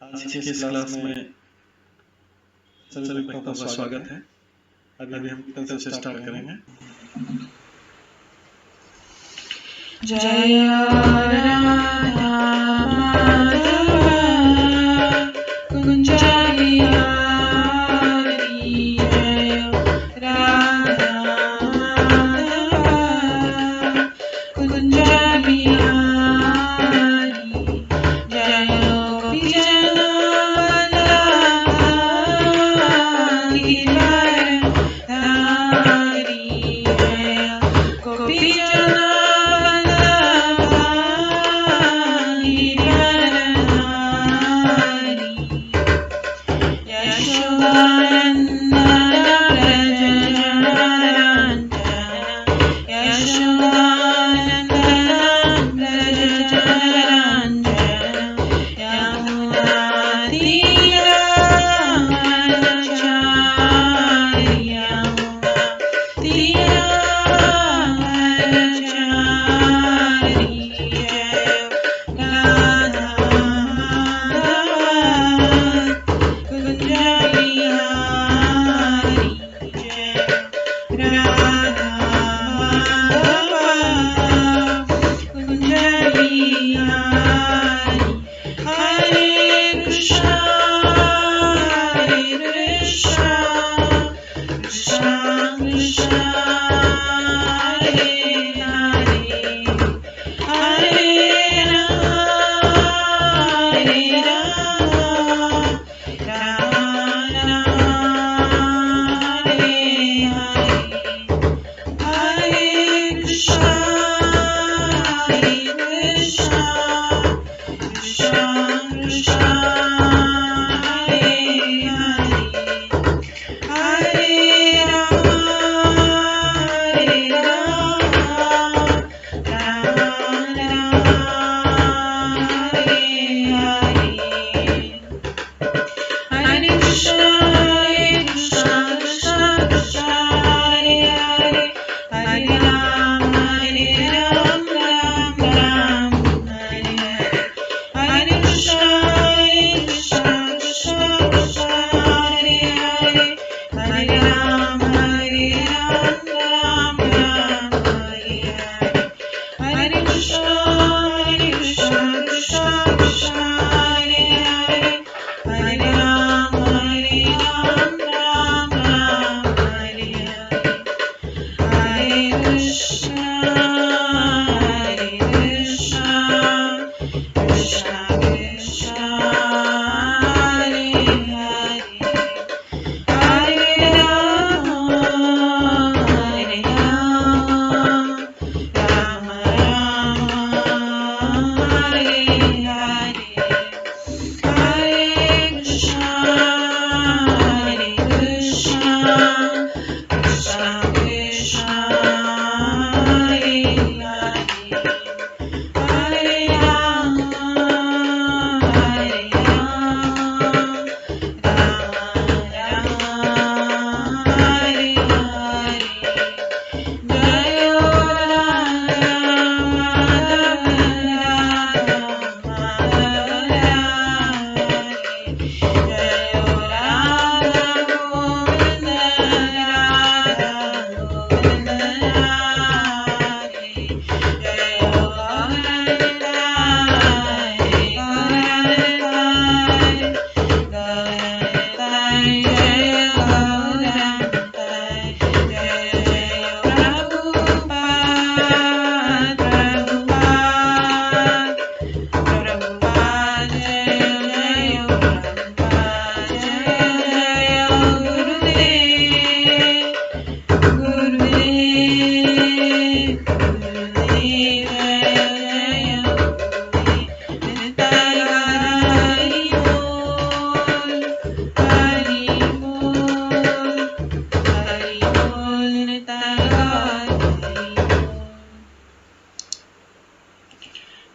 आज की इस क्लास में सभी भक्तों का स्वागत है। अभी हम कल से स्टार्ट करेंगे। जय राधा माधव कुंज बिहारी, जय राधा माधव कुंज बिहारी, जय गोपी जन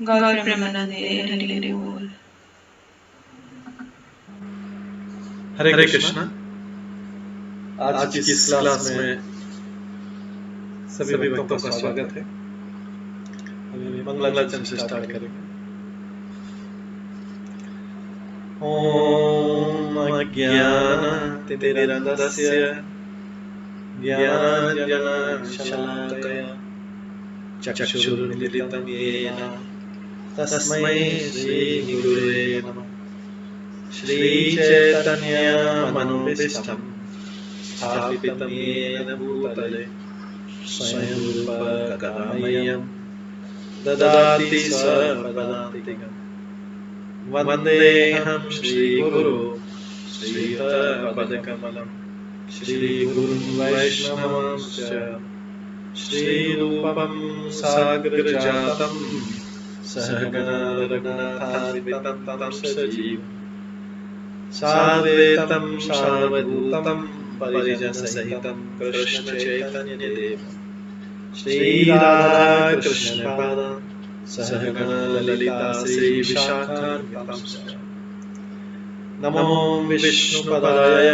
गौर प्रेमानंदे हरि हरि बोल। हरे कृष्णा। आज की इस क्लास में सभी भक्तों का स्वागत है। अभी मंगलाचरण से स्टार्ट करेंगे। ॐ अज्ञानतिमिरन्धस्य ज्ञानाञ्जनशलाकया चक्षुरुन्मिलितं येन तस्मै श्रीगुरुवे नमः। श्रीचैतन्यमनोभीष्टं स्थापितं येन भूतले स्वयं रूपकदामह्यं ददाति स्वपदान्तिकम्। वन्देऽहं श्रीगुरो श्रीयुतपदकमलं श्रीगुरुं वैष्णवांश्च श्रीरूपं साग्रजातं सहगणा रघुनाथान्वितं तं सजीवं साद्वैतं सावधूतं परिजनसहितं कृष्णचैतन्यदेवं श्रीराधाकृष्णपादान् सहगणा ललिता श्रीविशाखान्वितांश्च। नमो विष्णुपदाय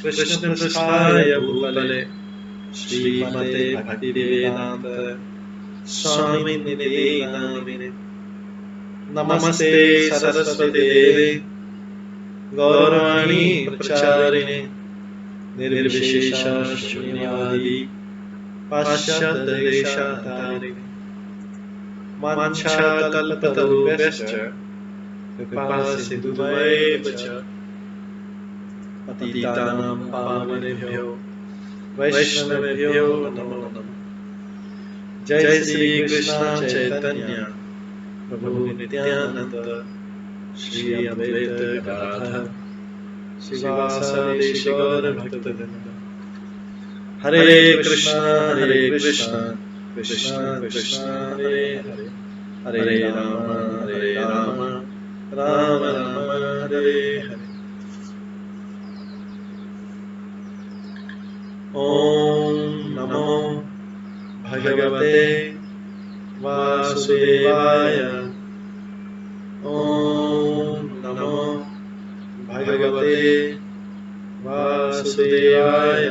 कृष्णपृष्ठाय भूतले श्रीमते भक्तिवेदान्त स्वामिनिधे नामिने। नमस्ते सरस्वती देवे गौरवाणी प्रचारिणे निर्विशेष शून्यवादी पाश्चात्यदेशतारिणे। वाञ्छाकल्पतरुभ्यश्च कृपासिन्धुभ्यैव च पतितानां पावनेभ्यो वैष्णवेभ्यो नमो नमः। जय श्री कृष्ण चैतन्य प्रभु नित्यानंद श्री अद्वैत गदाधर श्रीवासादि गौर भक्तवृंद। हरे कृष्ण कृष्ण कृष्ण हरे हरे, हरे राम राम राम हरे हरे। ओम नमो भगवते वासुदेवाय। ओम नमो भगवते वासुदेवाय।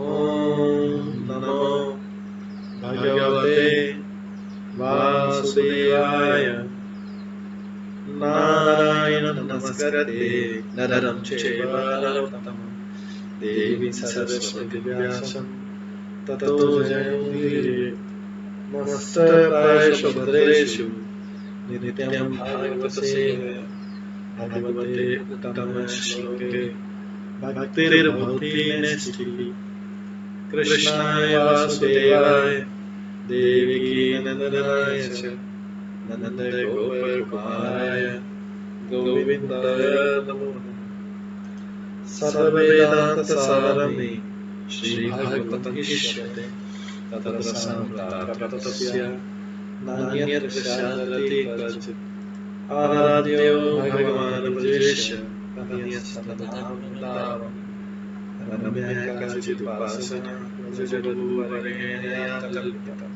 ओम नमो भगवते वासुदेवाय। नारायणं नमस्कृत्य नरं चैव नरोत्तमं देवीं सरस्वतीं व्यासं ततो जयमुदीरये। नमस्ते भद्रेषु नित्यं भागवतसेवया भगवते उत्तमश्लोके भक्तिर्भवति नैष्ठिकी। कृष्णाय वासुदेवाय देवकी नन्दनाय च नन्दगोपकुमाराय गोविन्दाय नमो नमः। सर्ववेदान्तसारमे श्रीभागवतं इष्यते ततरसामृताप्तस्य नान्यत् स्यादति क्वचित्। आराध्यो भगवान् ब्रजेश तनयस्तनधाम वृन्दावन्। रम्या काचिदुपासना जगद्गुरुवरेण्या कल्पिता।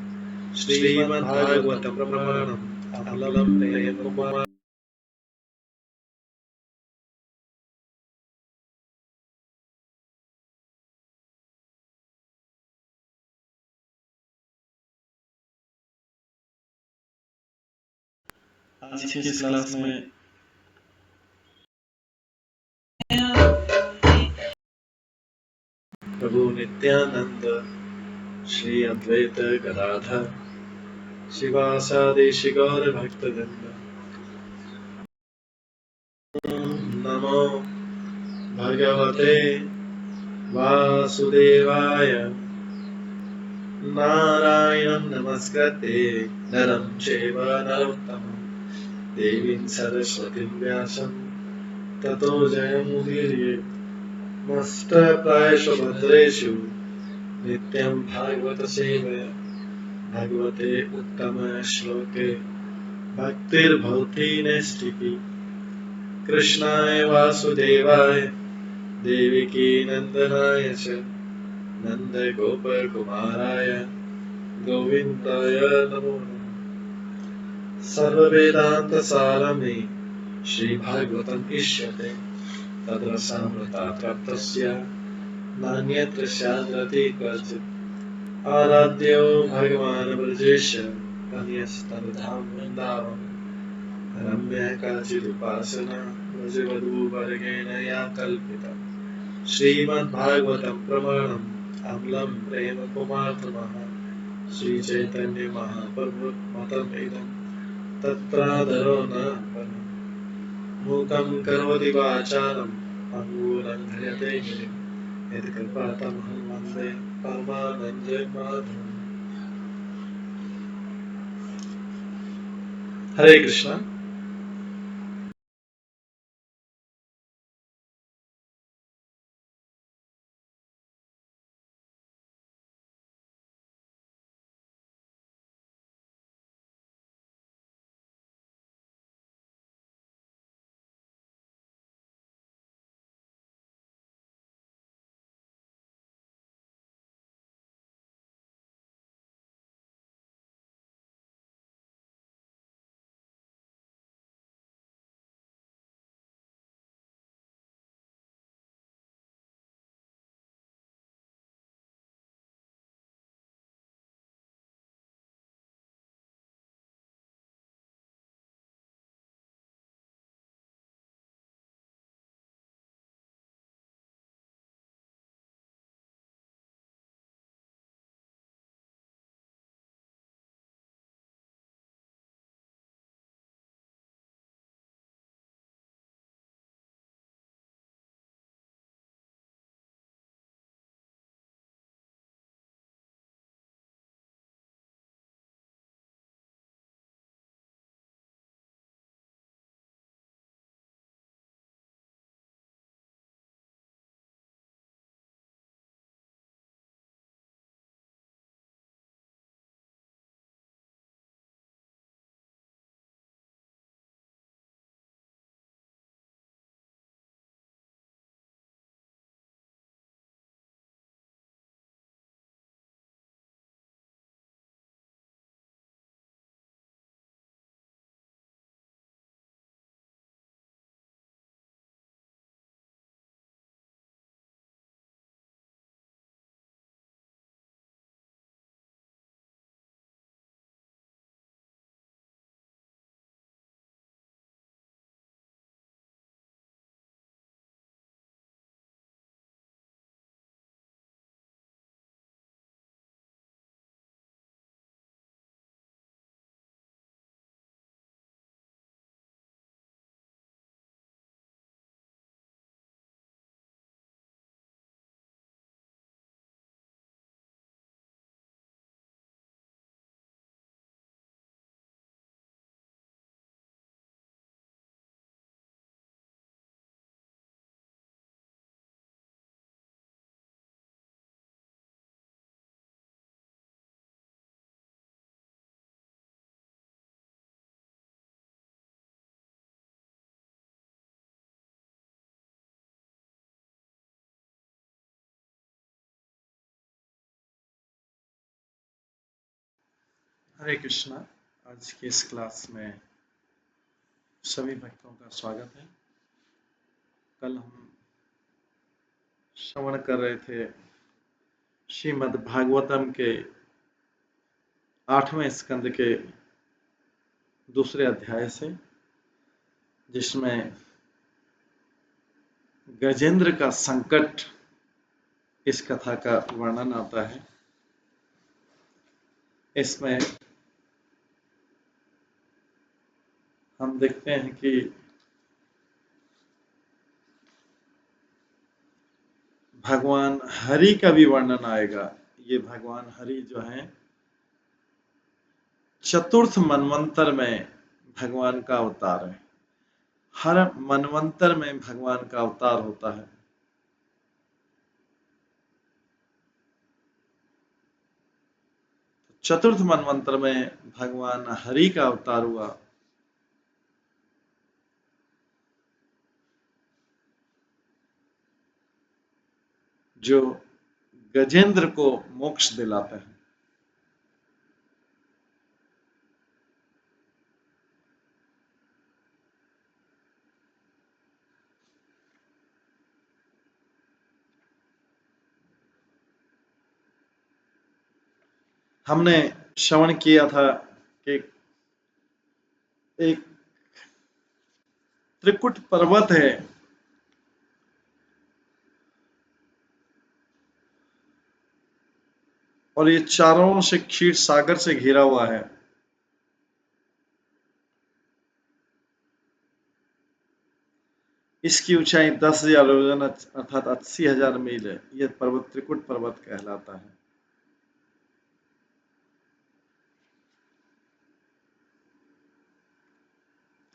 श्रीमद्भागवतं प्रमाणम् अमलं प्रेमकुमार। आज की इस क्लास में प्रभु नित्यानंद श्री अद्वैत गदाधर शिवासादि गौर भक्तवृंद। नमो भगवते वासुदेवाय। नारायणं नमस्कृत्य नरं चैव नरोत्तमं देवीं सरस्वतीं व्यासं ततो जयमुदीरये। नमस्ते भद्रेषु नित्यं भागवतसेवया भगवते उत्तमश्लोके भक्तिर्भवति नैष्ठिकी। कृष्णाय वासुदेवाय देवकी नन्दनाय च नन्दगोपकुमाराय गोविन्दाय नमो नमः। सर्ववेदान्तसारमे श्रीभागवतं इष्यते तदरसामृताप्तस्य नान्यत्र स्यादति क्वचित्। आराध्यो भगवान् ब्रजेश तनयस्तनधाम वृन्दावन्। रम्या काचिदुपासना व्रजवधूवर्गेण या कल्पिता श्रीमद्भागवतं प्रमाणम् अम्लं प्रेमकुमारतमः श्रीचैतन्यमहाप्रभुमतमिदं तत्रादरो न परम् मूकं करोति वाचालं पङ्गूलं ह्रियते गिरिं यत्कृपातमहं वन्दे परमानन्दमाधवम्। हरे कृष्णा। हरे कृष्णा। आज की इस क्लास में सभी भक्तों का स्वागत है। कल हम श्रवण कर रहे थे श्रीमद् भागवतम के 8वें स्कंद के दूसरे अध्याय से, जिसमें गजेंद्र का संकट इस कथा का वर्णन आता है। इसमें हम देखते हैं कि भगवान हरि का भी वर्णन आएगा। ये भगवान हरि जो हैं, चतुर्थ मनवंतर में भगवान का अवतार है। हर मनवंतर में भगवान का अवतार होता है। चतुर्थ मनवंतर में भगवान हरि का अवतार हुआ, जो गजेंद्र को मोक्ष दिलाते हैं। हमने श्रवण किया था कि एक त्रिकुट पर्वत है, और ये चारों ओर से क्षीर सागर से घिरा हुआ है। इसकी ऊंचाई 10,000 योजन अर्थात 80,000 मील है। यह पर्वत त्रिकुट पर्वत कहलाता है।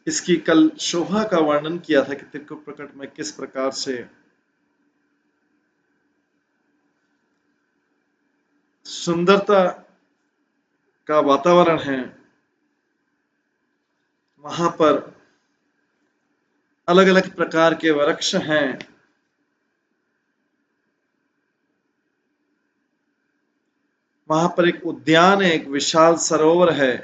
इसकी कल शोभा का वर्णन किया था कि त्रिकुट प्रकट में किस प्रकार से सुंदरता का वातावरण है। वहां पर अलग अलग प्रकार के वृक्ष हैं। वहां पर एक उद्यान है, एक विशाल सरोवर है।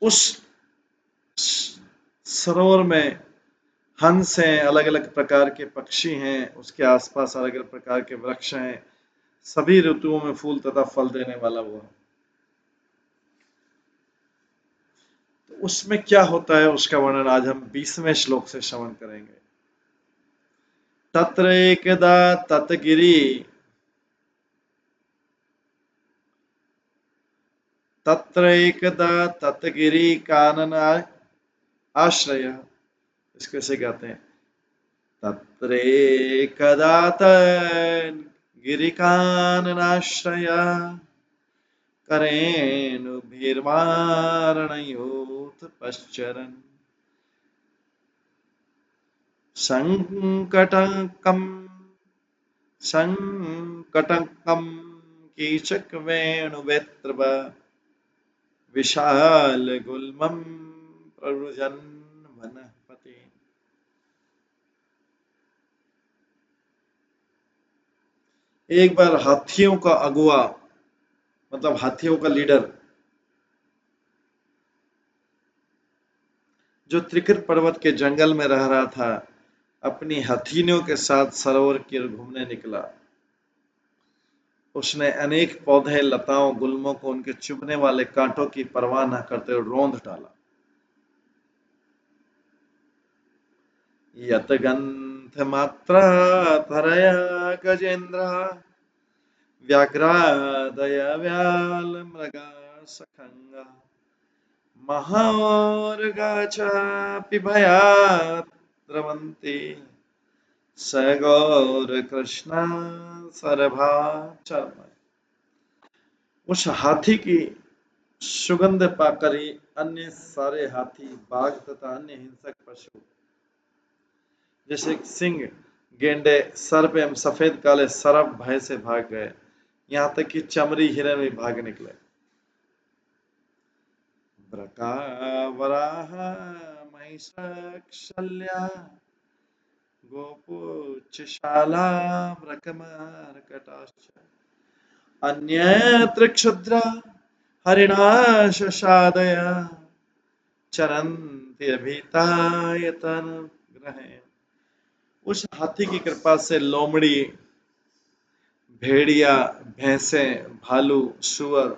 उस सरोवर में हंस हैं, अलग अलग प्रकार के पक्षी हैं, उसके आसपास अलग अलग प्रकार के वृक्ष हैं। सभी ऋतुओं में फूल तथा फल देने वाला वो है। तो उसमें क्या होता है उसका वर्णन आज हम 20वें श्लोक से श्रवण करेंगे। तत्र एकदा ततगिरी तत्र एकदा ततगिरी कानन आश्रय। इसको ऐसे कहते हैं, तत्र एकदा ततगिरी कानन आश्रय करेणुभिर्वारणयोथ पश्चरन् संकटकं कीचकवेणुवेत्रव विशालगुल्मं प्रवृजन् वनस्पति। एक बार हाथियों का अगुआ, मतलब हाथियों का लीडर, जो त्रिकुट पर्वत के जंगल में रह रहा था, अपनी हथीनियों के साथ सरोवर की ओर घूमने निकला। उसने अनेक पौधे, लताओं, गुल्मों को उनके चुभने वाले कांटों की परवाह न करते हुए रौंद डाला। यत गंध मात्रा तरया गजेंद्र व्याघ्रादय व्याल मृगा सखंगा महार्गाचापि भयात् द्रवन्ति स गौर कृष्ण सरभा चर्म। उस हाथी की सुगंध पाकर ही अन्य सारे हाथी, बाघ तथा अन्य हिंसक पशु जैसे सिंह, गेंडे, सर्प एवं सफेद काले सरप भय से भाग गए। यहाँ तक कि चमरी हिरन भी भाग निकले। वराह महिषशल्या गोपुच्छशाला मृकमर्कटाश्च अन्यत्र क्षुद्रा हरिणाशशादय चरन्ति अभितायतन ग्रहेण। उस हाथी की कृपा से लोमड़ी, भेड़िया, भैंसे, भालू, सुअर,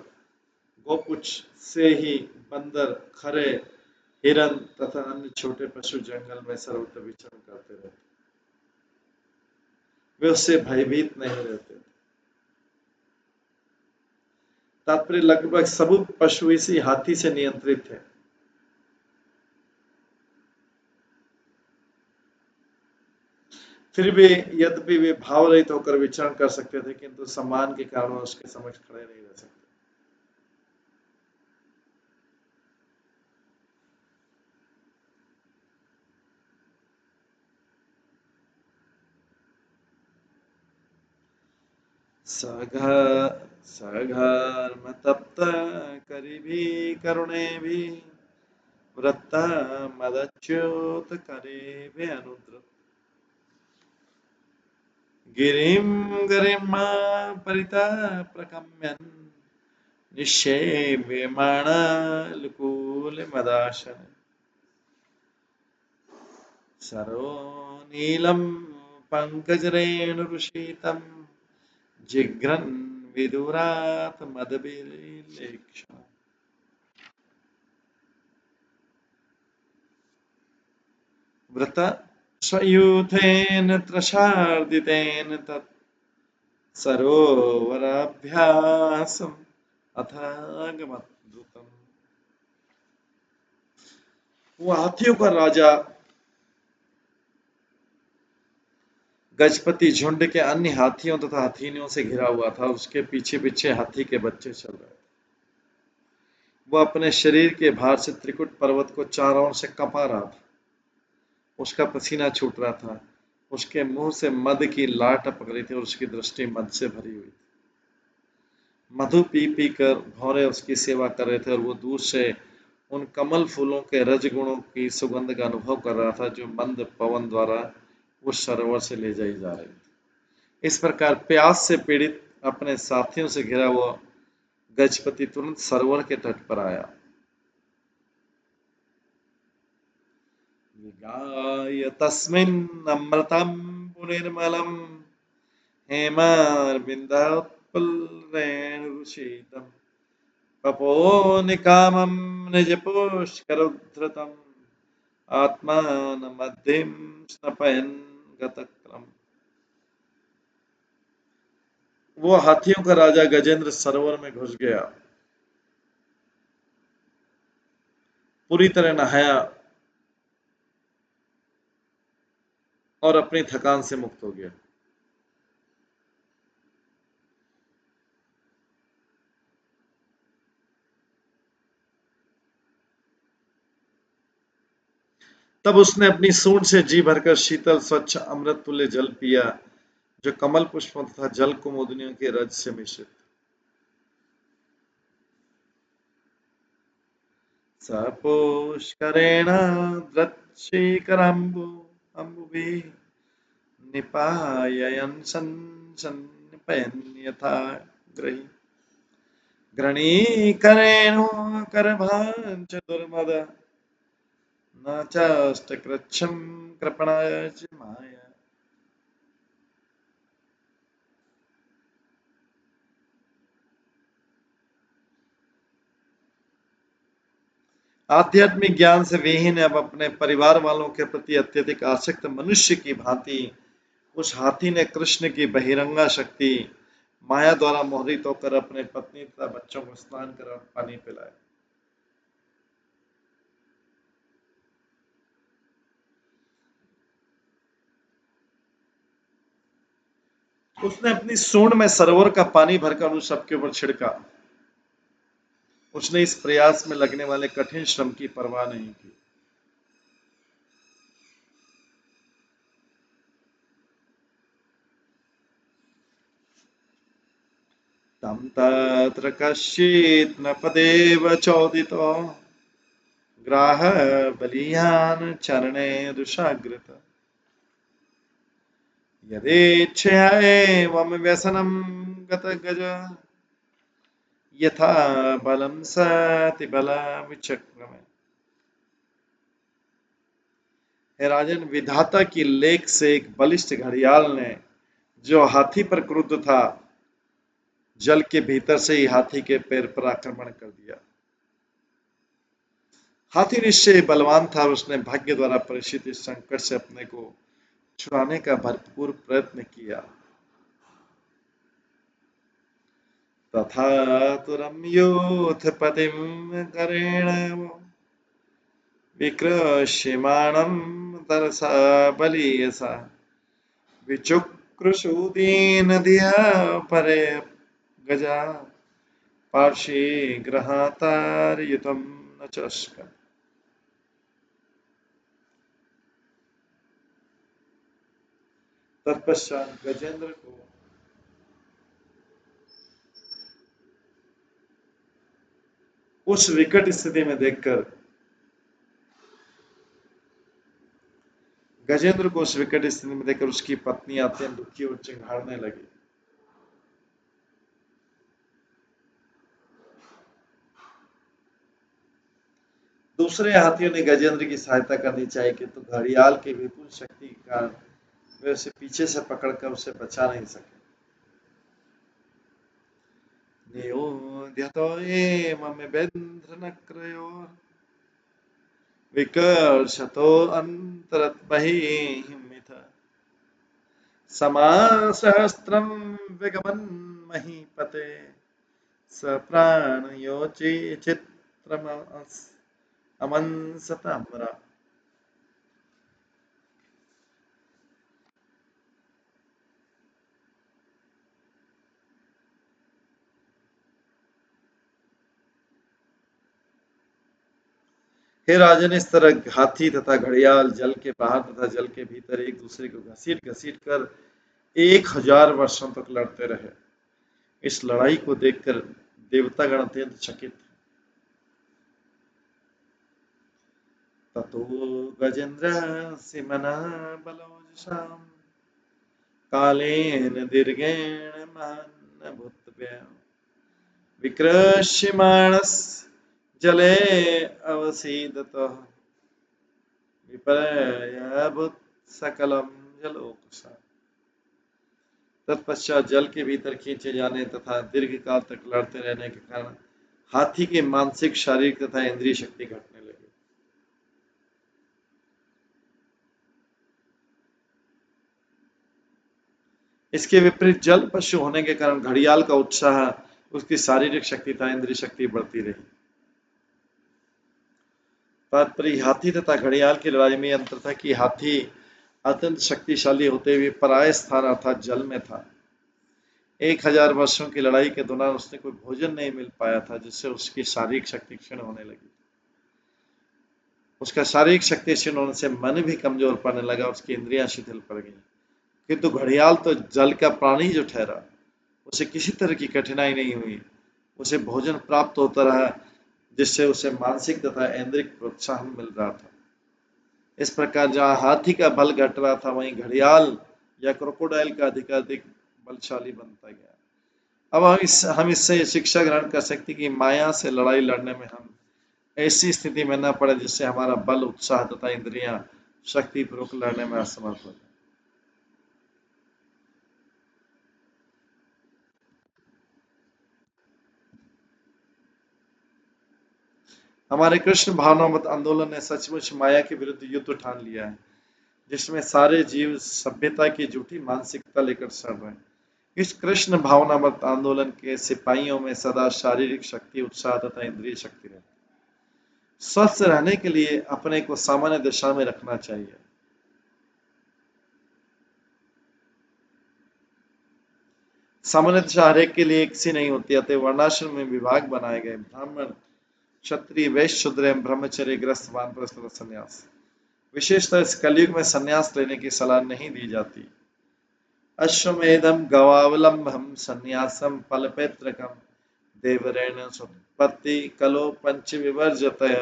गोपुच्छ से ही बंदर, खरे, हिरन तथा अन्य छोटे पशु जंगल में सर्वत्र विचरण करते रहते। वे उससे भयभीत नहीं रहते। तात्पर्य लगभग सब पशु इसी हाथी से नियंत्रित है। फिर भी यद्यपि वे भाव रहित होकर विचरण कर सकते थे, किंतु सम्मान के कारण उसके समक्ष खड़े नहीं रह सकते। सघर्म तप्त करि भी करुणे भी वृत्त मदच्युत करे भी अनुद्रत गिरिम गरिमा परिता प्रकम्यन् निषेव्यमाणलकुल मदाशन सरो नीलम पंकजरेणुरुषितम् जिघ्रन् विदुरात् मदभिलेक्षा। व्रत स्वयूथेन त्रशार्दितेन तत् सरोवराभ्यासम् अथागमद्रुतम्। वो हाथियों का राजा गजपति झुंड के अन्य हाथियों तथा हथिनियों से घिरा हुआ था। उसके पीछे पीछे हाथी के बच्चे चल रहे थे। वह अपने शरीर के भार से त्रिकुट पर्वत को चारों ओर से कपा रहा था। उसका पसीना छूट रहा था। उसके मुंह से मद की लार टपक रही थी और उसकी दृष्टि मद से भरी हुई थी। मधु पी पी कर भौरे उसकी सेवा कर रहे थे और वो दूर से उन कमल फूलों के रजगुणों की सुगंध का अनुभव कर रहा था जो मंद पवन द्वारा उस सरोवर से ले जाई जा रही थी। इस प्रकार प्यास से पीड़ित अपने साथियों से घिरा हुआ गजपति तुरंत सरोवर के तट पर आया। विगाय तस्मिन् अमृतं पुनिर्मलं हेमारविन्दात्पलरेणुशीतम् पपोनिकामं निजपुष्करोद्धृतम् आत्मानमद्धिं स्नपयन् गतक्रम। वो हाथियों का राजा गजेंद्र सरोवर में घुस गया, पूरी तरह नहाया और अपनी थकान से मुक्त हो गया। तब उसने अपनी सूंड से जी भरकर शीतल स्वच्छ अमृत तुल्य जल पिया जो कमल पुष्पों तथा जल कुमुदनियों के रज से मिश्रित। सपुष्करेण द्रच्छीकरम्बु अम्बुभिः निपाययन् सन्निपयन् यथा ग्रही ग्रणीकरेणुकरभाञ्च दुर्मद न चाष्टकृच्छं कृपणाय च माया। आध्यात्मिक ज्ञान से विहीन अब अपने परिवार वालों के प्रति अत्यधिक आसक्त मनुष्य की भांति उस हाथी ने कृष्ण की बहिरंगा शक्ति माया द्वारा मोहित होकर अपने पत्नी तथा बच्चों को स्नान कर पानी पिलाया। उसने अपनी सूंड में सरोवर का पानी भरकर उन सबके ऊपर छिड़का। उसने इस प्रयास में लगने वाले कठिन श्रम की परवाह नहीं की। तम तत्र कश्चित् न पदेव चोदितो ग्राह बलियान चरणे दुषाग्रत यदेच्छया एवं व्यसनं गत गज यथा बलं सति बलामिचक्रमे। हे राजन, विधाता की लेख से एक बलिष्ठ घड़ियाल ने जो हाथी पर क्रुद्ध था जल के भीतर से ही हाथी के पैर पर आक्रमण कर दिया। हाथी निश्चय बलवान था और उसने भाग्य द्वारा परिचित इस संकट से अपने को छुड़ाने का भरपूर प्रयत्न किया। तथा तु रम्योऽथ करेण विकृष्यमाणं तरसा बलीयसा विचुक्रुशूदीन धिया परे गजा पार्श्वे गृहातारयुतं न चष्कन्। तत्पश्चात गजेंद्र को उस विकट स्थिति में देखकर उसकी पत्नी अत्यंत दुखी और चिंघाड़ने लगी। दूसरे हाथियों ने गजेंद्र की सहायता करनी चाहिए किंतु घड़ियाल की विपुल शक्ति के कारण वे उसे पीछे से पकड़कर उसे बचा नहीं सके। नियोध्यतो एममेवेन्द्रनक्रयोर् विकर्षतो अन्तरद्बहिर्मिथ समासहस्रं विगमन् महीपते स प्राणयोचि चित्रमस् अमंसताम्रा। हे राजन, इस तरह हाथी तथा घड़ियाल जल के बाहर तथा जल के भीतर एक दूसरे को घसीट घसीट कर 1000 वर्षों तक लड़ते रहे। इस लड़ाई को देखकर देवतागण अत्यंत चकित थे। ततो गजेन्द्र सिमना बलोजसाम कालेन दीर्घेण महान्नभूतव्य विक्रश्यमाणस् जले अवसीदतः विपर्यभूत सकलम जलोकसा। तत्पश्चात जल के भीतर खींचे जाने तथा दीर्घ काल तक लड़ते रहने के कारण हाथी की मानसिक, शारीरिक तथा इंद्रिय शक्ति घटने लगी। इसके विपरीत जल पशु होने के कारण घड़ियाल का उत्साह, उसकी शारीरिक शक्ति तथा इंद्रिय शक्ति बढ़ती रही। तात्पर्य हाथी तथा घड़ियाल की लड़ाई में अंतर था कि हाथी अत्यंत शक्तिशाली होते हुए पराय स्थान अर्थात जल में था। 1000 वर्षों की लड़ाई के दौरान उसने कोई भोजन नहीं मिल पाया था, जिससे उसकी शारीरिक शक्ति क्षीण होने लगी। उसका शारीरिक शक्ति क्षीण होने से मन भी कमजोर पड़ने लगा, उसकी इंद्रियां शिथिल पड़ गई। किंतु घड़ियाल तो जल का प्राणी जो ठहरा, उसे किसी तरह की कठिनाई नहीं हुई। उसे भोजन प्राप्त होता रहा, जिससे उसे मानसिक तथा इंद्रिय प्रोत्साहन मिल रहा था। इस प्रकार जहां हाथी का बल घट रहा था, वहीं घड़ियाल या क्रोकोडाइल का अधिकाधिक बलशाली बनता गया। अब हम इससे शिक्षा ग्रहण कर सकते कि माया से लड़ाई लड़ने में हम ऐसी स्थिति में न पड़े जिससे हमारा बल, उत्साह तथा इंद्रियां शक्ति पूर्वक लड़ने में असमर्थ हो जाए। हमारे कृष्ण भावनामत आंदोलन ने सचमुच माया के विरुद्ध युद्ध ठान लिया है, जिसमें सारे जीव सभ्यता की झूठी मानसिकता लेकर चल रहे हैं। इस कृष्ण भावनामत आंदोलन के सिपाहियों में सदा शारीरिक शक्ति, उत्साह तथा इंद्रिय शक्ति रहती। स्वस्थ रहने के लिए अपने को सामान्य दिशा में रखना चाहिए। सामान्य दिशा हरेक के लिए एक सी नहीं होती, अतः वर्णाश्रम में विभाग बनाए गए। ब्राह्मण, क्षत्रिय, वैश्य, शूद्र एवं ब्रह्मचर्य ग्रस्त, वानप्रस्थ तथा संन्यास। विशेषतः इस कलयुग में संन्यास लेने की सलाह नहीं दी जाती। अश्वमेधम गवावलंबम संन्यासम फलपेत्रकम देवरेण सुत्पत्ति कलो पंच विवर्जतय।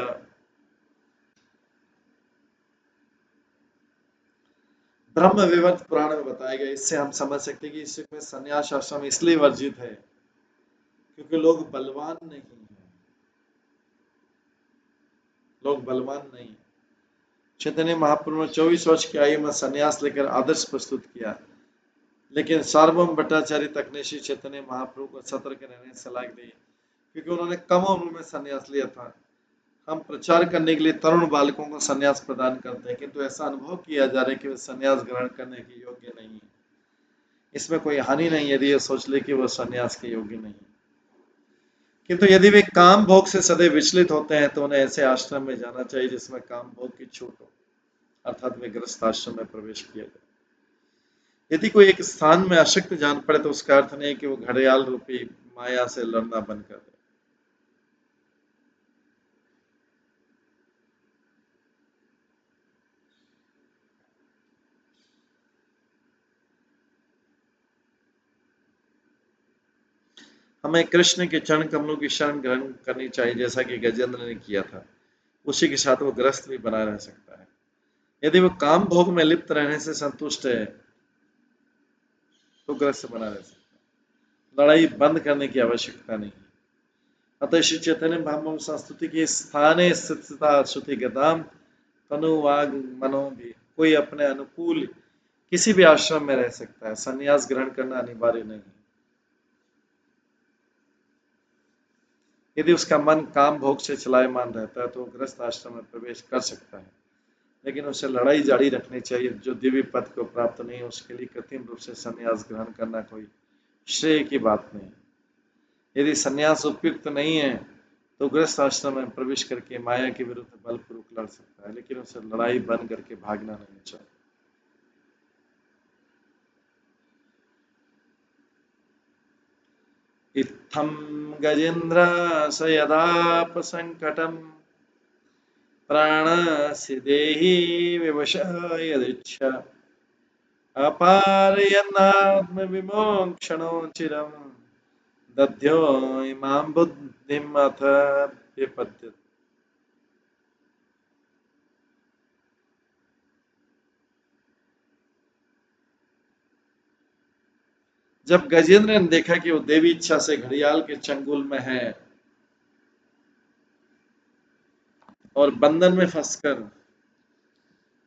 ब्रह्म विवर्त पुराण में बताया गया। इससे हम समझ सकते हैं कि इस युग में संन्यास आश्रम इसलिए वर्जित है क्योंकि लोग बलवान नहीं है। लोग बलवान नहीं। चैतन्य महाप्रभु ने 24 वर्ष की आयु में संन्यास लेकर आदर्श प्रस्तुत किया, लेकिन सार्वभौम भट्टाचार्य तक ने श्री चैतन्य महाप्रभु को सतर्क रहने की सलाह दी, क्योंकि उन्होंने कम उम्र में संन्यास लिया था। हम प्रचार करने के लिए तरुण बालकों को संन्यास प्रदान करते हैं, किंतु ऐसा अनुभव किया जा रहा है कि वे संन्यास ग्रहण करने के योग्य नहीं है। इसमें कोई हानि नहीं यदि ये सोच ले कि वह संन्यास के योग्य नहीं, किंतु यदि वे काम भोग से सदैव विचलित होते हैं तो उन्हें ऐसे आश्रम में जाना चाहिए जिसमें काम भोग की छूट हो, अर्थात वे गृहस्थ आश्रम में प्रवेश किया जाए। यदि कोई एक स्थान में अशक्त जान पड़े तो उसका अर्थ नहीं कि वो घड़ियाल रूपी माया से लड़ना बंद कर दे। हमें कृष्ण के चरण कमलों की शरण ग्रहण करनी चाहिए, जैसा कि गजेंद्र ने किया था। उसी के साथ वो ग्रस्त भी बना रह सकता है। यदि वो काम भोग में लिप्त रहने से संतुष्ट है तो ग्रस्त बना रह सकता है। लड़ाई बंद करने की आवश्यकता नहीं। अतः श्री चैतन्य महाप्रभु संस्तुति की स्थाने स्थितता श्रुति गदाम तनुवाग मनो भी। कोई अपने अनुकूल किसी भी आश्रम में रह सकता है। संन्यास ग्रहण करना अनिवार्य नहीं। यदि उसका मन काम भोग से चलायमान रहता है तो वो गृहस्थ आश्रम में प्रवेश कर सकता है, लेकिन उसे लड़ाई जारी रखनी चाहिए। जो दिव्य पद को प्राप्त नहीं है उसके लिए कृत्रिम रूप से संन्यास ग्रहण करना कोई श्रेय की बात नहीं। यदि संन्यास उपयुक्त नहीं है तो गृहस्थ आश्रम में प्रवेश करके माया के विरुद्ध बलपूर्वक लड़ सकता है, लेकिन उसे लड़ाई बंद करके भागना नहीं चाहिए। इत्थं गजेन्द्रस्य यदापसङ्कटं प्राणस्य देहि विवशः यदिच्छा अपारयन्नात्मविमोक्षणो चिरं दध्यो इमां बुद्धिम् अथ विपद्यते। जब गजेंद्र ने देखा कि वो देवी इच्छा से घड़ियाल के चंगुल में है और बंधन में फंसकर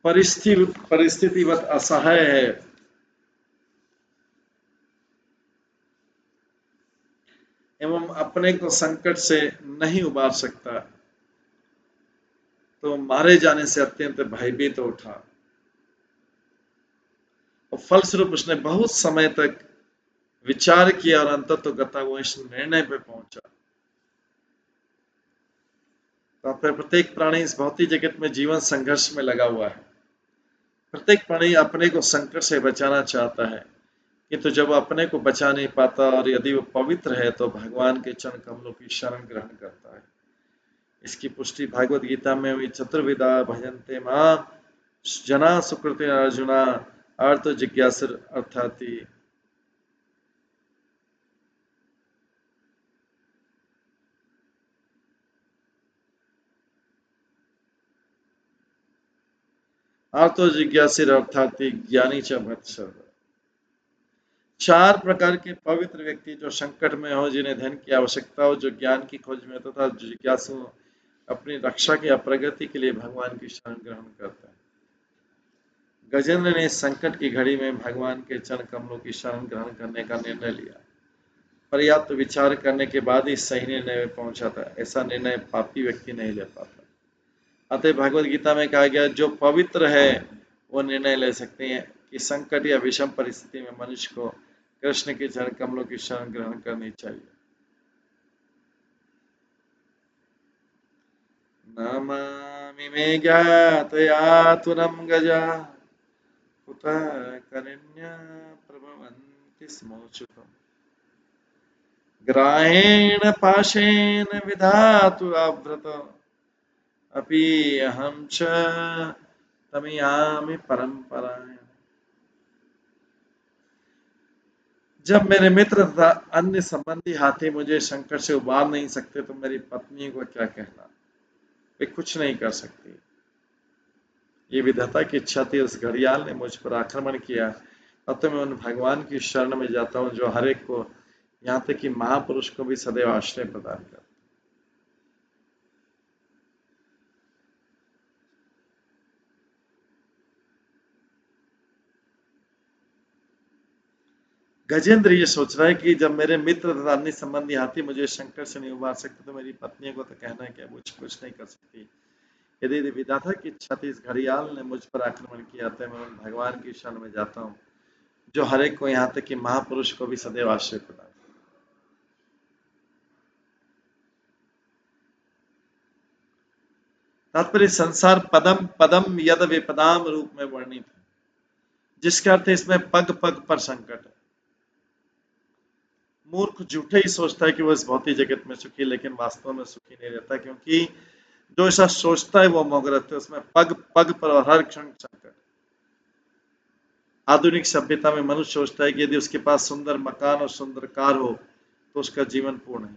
परिस्थितिवत असहाय है, एवं अपने को संकट से नहीं उबार सकता, तो मारे जाने से अत्यंत भयभीत उठा और फलस्वरूप उसने बहुत समय तक विचार किया और अंततः वो इस निर्णय पे पहुंचा। तो फिर प्रत्येक प्राणी इस भौतिक जगत में जीवन संघर्ष में लगा हुआ है। प्रत्येक प्राणी अपने को संकट से बचाना चाहता है, किंतु जब अपने को बचा नहीं पाता और यदि वो पवित्र है तो भगवान के चरण कमलों की शरण ग्रहण करता है। इसकी पुष्टि भागवत गीता में हुई। चतुर्विधा भजन्ते मां जना सुकृति अर्जुना अर्थ जिज्ञासुर अर्थाति। आर्तो जिज्ञासुर अर्थाति ज्ञानी च मत्सर। चार प्रकार के पवित्र व्यक्ति जो संकट में हो, जिन्हें धन की आवश्यकता हो, जो ज्ञान की खोज में तथा जो जिज्ञासु अपनी रक्षा की प्रगति के लिए भगवान की शरण ग्रहण करते हैं। गजेंद्र ने संकट की घड़ी में भगवान के चरण कमलों की शरण ग्रहण करने का निर्णय लिया। पर्याप्त विचार करने के बाद ही सही निर्णय में पहुंचा था। ऐसा निर्णय पापी व्यक्ति नहीं ले पाता। अतः भगवत गीता में कहा गया, जो पवित्र है वो निर्णय ले सकते हैं कि संकट या विषम परिस्थिति में मनुष्य को कृष्ण के चरण कमलों की शरण ग्रहण करनी चाहिए। नमामि मे ज्ञातयातुरं गजा कुतः कनिन्या प्रभवन्ति स्मोचुतम् ग्राहेण पाशेन विधातु आभृत अपि अहं च तमियामि परंपराय। जब मेरे मित्र तथा अन्य संबंधी हाथी मुझे संकट से उबार नहीं सकते तो मेरी पत्नी को क्या कहना, वे कुछ नहीं कर सकती। ये विधाता की इच्छा थी। उस घड़ियाल ने मुझ पर आक्रमण किया, अतः मैं उन भगवान की शरण में जाता हूँ जो हर एक को, यहाँ तक कि महापुरुष को भी सदैव आश्रय प्रदान करता। गजेंद्र ये सोच रहा है कि जब मेरे मित्र तथा अन्य संबंधी हाथी मुझे संकट से नहीं उबार सकते तो मेरी पत्नी को तो कहना है कि वो कुछ नहीं कर सकती। यदि विधाता की इच्छा थी, इस घड़ियाल ने मुझ पर आक्रमण किया, तो मैं उन भगवान की शरण में जाता हूँ जो हर एक को, यहाँ तक कि महापुरुष को भी सदैव आश्रय प्रदान। तात्पर्य संसार पदम पदम यद विपदाम रूप में वर्णित है, जिसका अर्थ है इसमें पग पग पर संकट है। मूर्ख झूठे ही सोचता है कि वो इस भौतिक जगत में सुखी, लेकिन वास्तव में सुखी नहीं रहता, क्योंकि जो ऐसा सोचता है वो मोहग्रस्त है। उसमें पग पग पर और हर क्षण संकट। आधुनिक सभ्यता में मनुष्य सोचता है कि यदि उसके पास सुंदर मकान और सुंदर कार हो तो उसका जीवन पूर्ण है।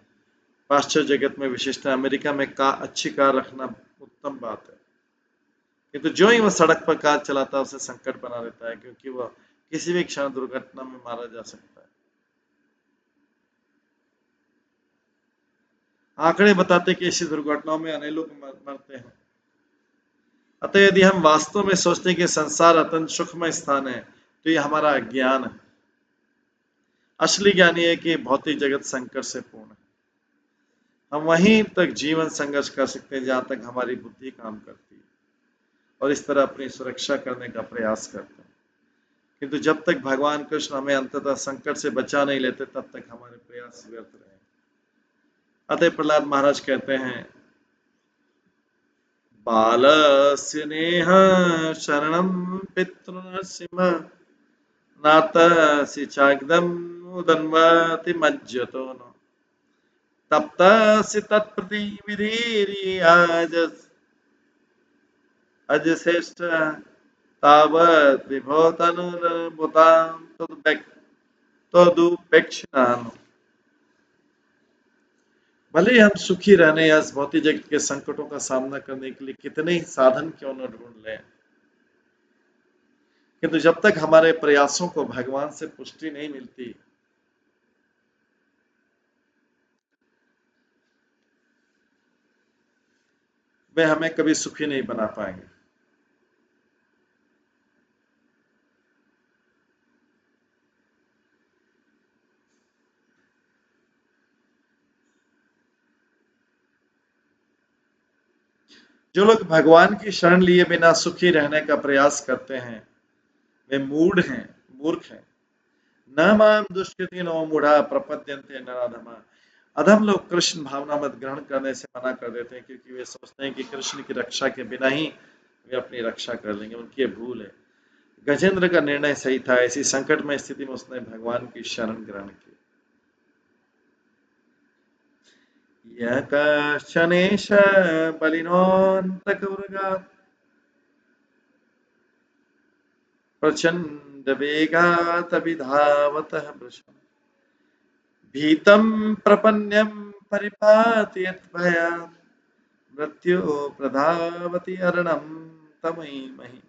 पाश्चात्य जगत में विशेषतः अमेरिका में अच्छी कार रखना उत्तम बात है, किंतु जो ही वह सड़क पर कार चलाता है उसे संकट बना रहता है, क्योंकि वह किसी भी क्षण दुर्घटना में मारा जा सकता है। आंकड़े बताते कि ऐसी दुर्घटनाओं में अनेक लोग मरते हैं। अतः यदि हम वास्तव में सोचते हैं कि संसार अत्यंत सुखमय स्थान है तो ये हमारा अज्ञान है। असली ज्ञान ये है कि भौतिक जगत संकट से पूर्ण है। हम वहीं तक जीवन संघर्ष कर सकते हैं जहां तक हमारी बुद्धि काम करती है और इस तरह अपनी सुरक्षा करने का प्रयास करते हैं। किंतु जब तक भगवान कृष्ण हमें अंततः संकट से बचा नहीं लेते तब तक हमारे प्रयास व्यर्थ रहे। अतः प्रहलाद महाराज कहते हैं, बालस्य नेह शरणं पितृनरसिंह नातसि चाग्दम उदन्वति मज्जतो न तप्तसि तत्प्रति विधिरियाज अजश्रेष्ठ तावत् विभो तनुर्मुतां तदुपेक्षिणान्। भले ही हम सुखी रहने या इस भौतिक जगत के संकटों का सामना करने के लिए कितने ही साधन क्यों न ढूंढ लें, किंतु जब तक हमारे प्रयासों को भगवान से पुष्टि नहीं मिलती, वे हमें कभी सुखी नहीं बना पाएंगे। जो लोग भगवान की शरण लिए बिना सुखी रहने का प्रयास करते हैं वे मूढ़ हैं, मूर्ख हैं। न माम दुष्कृति नो मूढ़ा प्रपद्यन्ते नराधमा। अधम लोग कृष्ण भावना मत ग्रहण करने से मना कर देते हैं क्योंकि वे सोचते हैं कि कृष्ण की रक्षा के बिना ही वे अपनी रक्षा कर लेंगे। उनकी ये भूल है। गजेंद्र का निर्णय सही था। ऐसी संकटमय स्थिति में उसने भगवान की शरण ग्रहण की। यः कश्चनेश बलिनोऽन्तकमृगात् प्रचण्ड वेगात् अभिधावतः वृषम् भीतं प्रपन्नं परिपातयत् भयात् मृत्यो प्रधावति अरणं तमैमहि।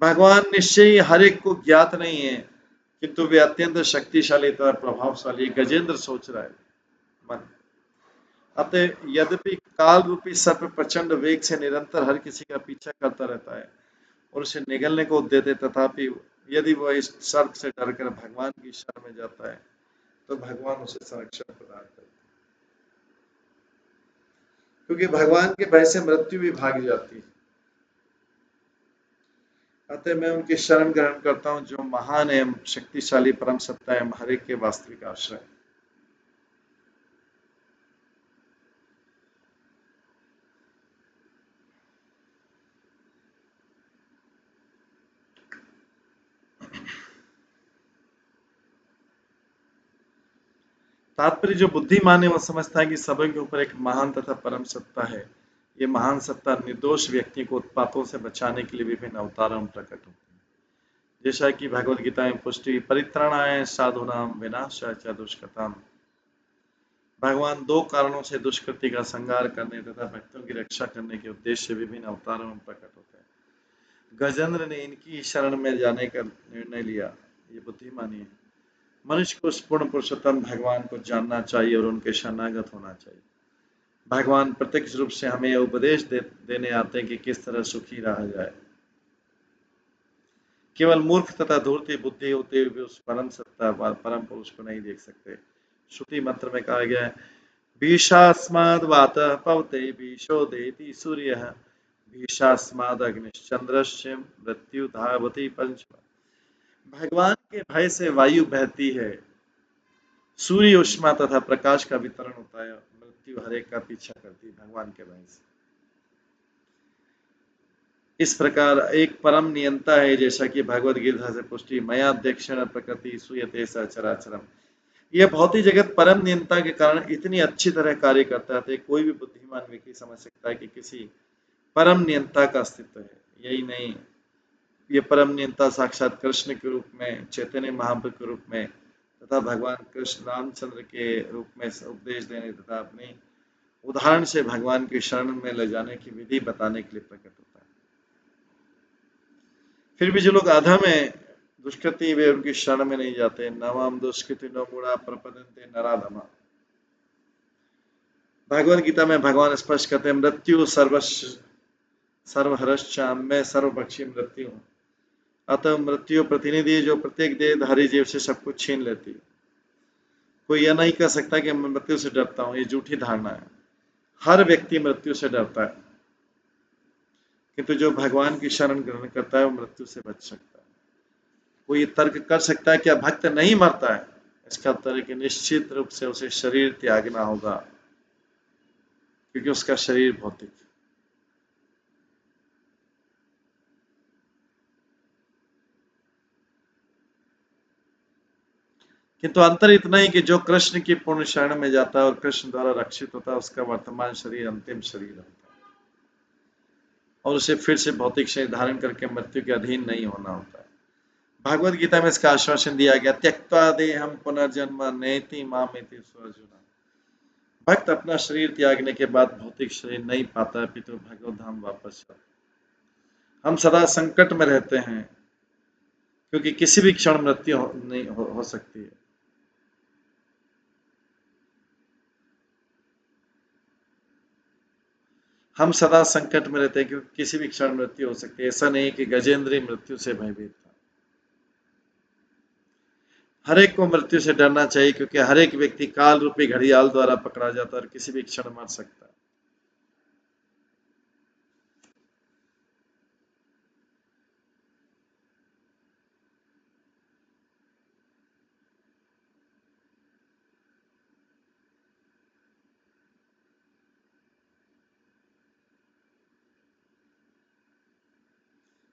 भगवान निश्चय ही हर एक को ज्ञात नहीं है, किंतु वे अत्यंत शक्तिशाली तथा प्रभावशाली। गजेंद्र सोच रहा है मन। अतः यद्यपि काल रूपी सर्प प्रचंड वेग से निरंतर हर किसी का पीछा करता रहता है और उसे निगलने को देते, तथापि यदि वह इस सर्प से डरकर भगवान की शरण में जाता है तो भगवान उसे संरक्षण प्रदान करते हैं, क्योंकि भगवान के भय से मृत्यु भी भाग जाती है। अतः मैं उनकी शरण ग्रहण करता हूँ जो महान एवं शक्तिशाली परम सत्ता एवं हर एक के वास्तविक आश्रय। तात्पर्य, जो बुद्धिमान है वह समझता है कि सभी के ऊपर एक महान तथा परम सत्ता है। ये महान सत्ता निर्दोष व्यक्ति को उत्पातों से बचाने के लिए विभिन्न अवतारों में प्रकट होती है। जैसा कि भगवद गीता में पुष्टि, परित्राणाय साधूनां विनाशाय च दुष्कृताम्। भगवान दो कारणों से दुष्कृति का संहार करने तथा भक्तों की रक्षा करने के उद्देश्य से विभिन्न अवतारों में प्रकट होते हैं। गजेंद्र ने इनकी शरण में जाने का निर्णय लिया। ये बुद्धिमानी है। मनुष्य को उस पूर्ण पुरुषोत्तम भगवान को जानना चाहिए और उनके शरणागत होना चाहिए। भगवान प्रत्यक्ष रूप से हमें यह उपदेश देने आते हैं कि किस तरह सुखी रहा जाए। केवल मूर्ख तथा धूर्ती बुद्धि होते हुए उस परम सत्ता परम पुरुष को नहीं देख सकते। श्रुति मंत्र में कहा गया है, भीषास्माद् वातः पवते भीषोदेति सूर्यः भीषास्माद् अग्निश्चन्द्रस्य मृत्यु धावति पंचम। भगवान के भय से वायु बहती है, सूर्य उष्मा तथा प्रकाश का वितरण होता है, मृत्यु हर एक का पीछा करती है भगवान के भय से। इस प्रकार एक परम नियंता है, जैसा कि भगवद गीता से पुष्टि, मया अध्यक्षेण प्रकृति सूयते सचराचरम। यह भौतिक जगत परम नियंता के कारण इतनी अच्छी तरह कार्य करता है। कोई भी बुद्धिमान व्यक्ति समझ सकता है कि किसी परम नियंता का अस्तित्व है। यही नहीं, ये परम नियंता साक्षात कृष्ण के रूप में, चैतन्य महाप्रभु के रूप में तथा भगवान कृष्ण रामचंद्र के रूप में उपदेश देने तथा अपनी उदाहरण से भगवान की शरण में ले जाने की विधि बताने के लिए प्रकट होता है। फिर भी जो लोग अधम है, दुष्कृति, वे उनकी शरण में नहीं जाते। नवम दुष्कृति नो मूढ़ा प्रपद्यन्ते नराधमा। भगवद गीता में भगवान स्पष्ट करते हैं, मृत्यु सर्वहरश्चाम्य सर्वभक्षी मृत्यु हूँ। अतः मृत्यु प्रतिनिधि जो प्रत्येक देहधारी जीव से सब कुछ छीन लेती है। कोई यह नहीं कह सकता कि मैं मृत्यु से डरता हूं, ये झूठी धारणा है। हर व्यक्ति मृत्यु से डरता है, किंतु जो भगवान की शरण ग्रहण करता है वो मृत्यु से बच सकता है। कोई तर्क कर सकता है क्या भक्त नहीं मरता है? इसका उत्तर है कि निश्चित रूप से उसे शरीर त्यागना होगा, क्योंकि उसका शरीर भौतिक है। किंतु अंतर इतना ही कि जो कृष्ण की पूर्ण शरण में जाता है और कृष्ण द्वारा रक्षित होता है, उसका वर्तमान शरीर अंतिम शरीर होता है और उसे फिर से भौतिक शरीर धारण करके मृत्यु के अधीन नहीं होना होता है। भागवत गीता में इसका आश्वासन दिया गया, त्यक्त्वा देहं पुनर्जन्म नेति मामेति स्वर्जुना। भक्त अपना शरीर त्यागने के बाद भौतिक शरीर नहीं पाता है, पितु भगवत धाम वापस जाता है। हम सदा संकट में रहते हैं, क्योंकि किसी भी क्षण मृत्यु हो सकती है। हम सदा संकट में रहते हैं क्योंकि किसी भी क्षण मृत्यु हो सकती है। ऐसा नहीं कि गजेंद्र मृत्यु से भयभीत था। हर एक को मृत्यु से डरना चाहिए, क्योंकि हर एक व्यक्ति काल रूपी घड़ियाल द्वारा पकड़ा जाता है और किसी भी क्षण मर सकता है।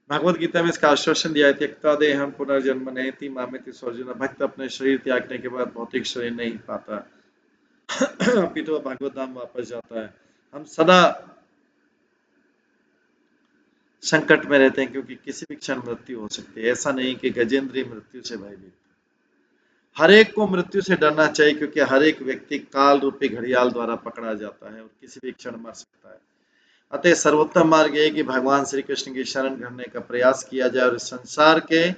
भागवत गीता में इसका आश्वासन दिया है, त्यक्त्वा देहं पुनर्जन्म नेति मामेति स्वर्जुना। भक्त अपने शरीर त्यागने के बाद भौतिक शरीर नहीं पाता, अपितु भगवत धाम वापस जाता है। हम सदा संकट में रहते हैं, क्योंकि किसी भी क्षण मृत्यु हो सकती है। ऐसा नहीं कि गजेंद्र मृत्यु से भयभीत। हर एक को मृत्यु से डरना चाहिए, क्योंकि हर एक व्यक्ति काल रूपी घड़ियाल द्वारा पकड़ा जाता है और किसी भी क्षण मर सकता है। अतः सर्वोत्तम मार्ग यह है कि भगवान श्री कृष्ण की शरण करने का प्रयास किया जाए और संसार के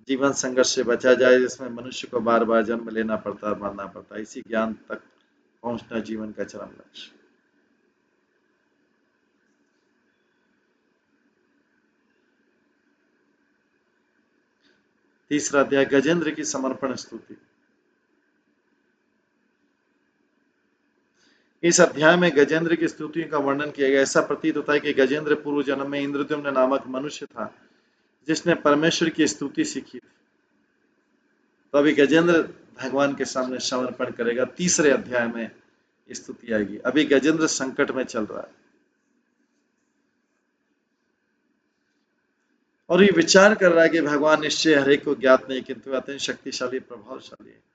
जीवन संघर्ष से बचा जाए, जिसमें मनुष्य को बार बार जन्म लेना पड़ता है, मरना पड़ता है। इसी ज्ञान तक पहुंचना जीवन का चरम लक्ष्य। तीसरा अध्याय, गजेंद्र की समर्पण स्तुति। इस अध्याय में गजेंद्र की स्तुति का वर्णन किया गया। ऐसा प्रतीत होता है कि गजेंद्र पूर्व जन्म में इंद्रद्युम्न नामक मनुष्य था, जिसने परमेश्वर की स्तुति सीखी थी। तो अभी गजेंद्र भगवान के सामने समर्पण करेगा। तीसरे अध्याय में स्तुति आएगी। अभी गजेंद्र संकट में चल रहा है और ये विचार कर रहा है कि भगवान निश्चय हर एक को ज्ञात नहीं, किंतु अत्यंत शक्तिशाली प्रभावशाली है।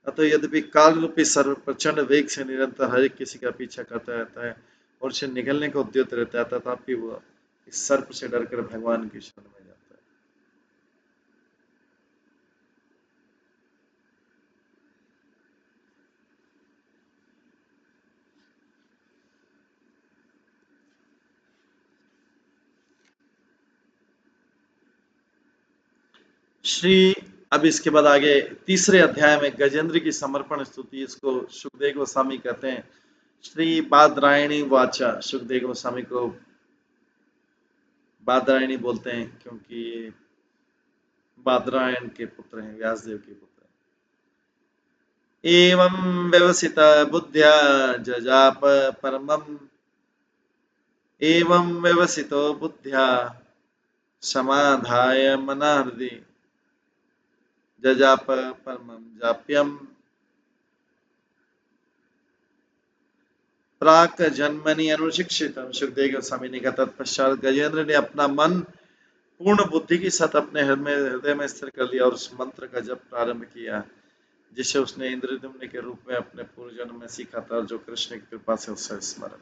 अतः यद्यपि काल रूपी सर्व प्रचंड वेग से निरंतर हर एक किसी का पीछा करता रहता है और उसे निगलने का उद्यत रहता है, तथापि वह इस सर्प से डरकर भगवान की शरण में जाता है। श्री अब इसके बाद आगे तीसरे अध्याय में गजेंद्र की समर्पण स्तुति, इसको सुखदेव गोस्वामी कहते हैं श्री बादरायणी वाचा। सुखदेव गोस्वामी को बादरायणी बोलते हैं क्योंकि बादरायण के पुत्र हैं, व्यासदेव के पुत्र हैं। एवं व्यवसिता बुद्ध्या जजाप परमम, एवं व्यवसितो बुद्ध्या समाधाय मनाहृदि जजाप परमं जाप्यम प्राक जन्मनि अनुशिक्षितम। सुखदेव गोस्वामी ने कहा, तत्पश्चात गजेंद्र ने अपना मन पूर्ण बुद्धि के साथ अपने हृदय में स्थिर कर लिया और उस मंत्र का जप प्रारंभ किया, जिसे उसने इंद्रद्युम्न के रूप में अपने पूर्व जन्म में सीखा था, जो कृष्ण की कृपा से उससे स्मरण।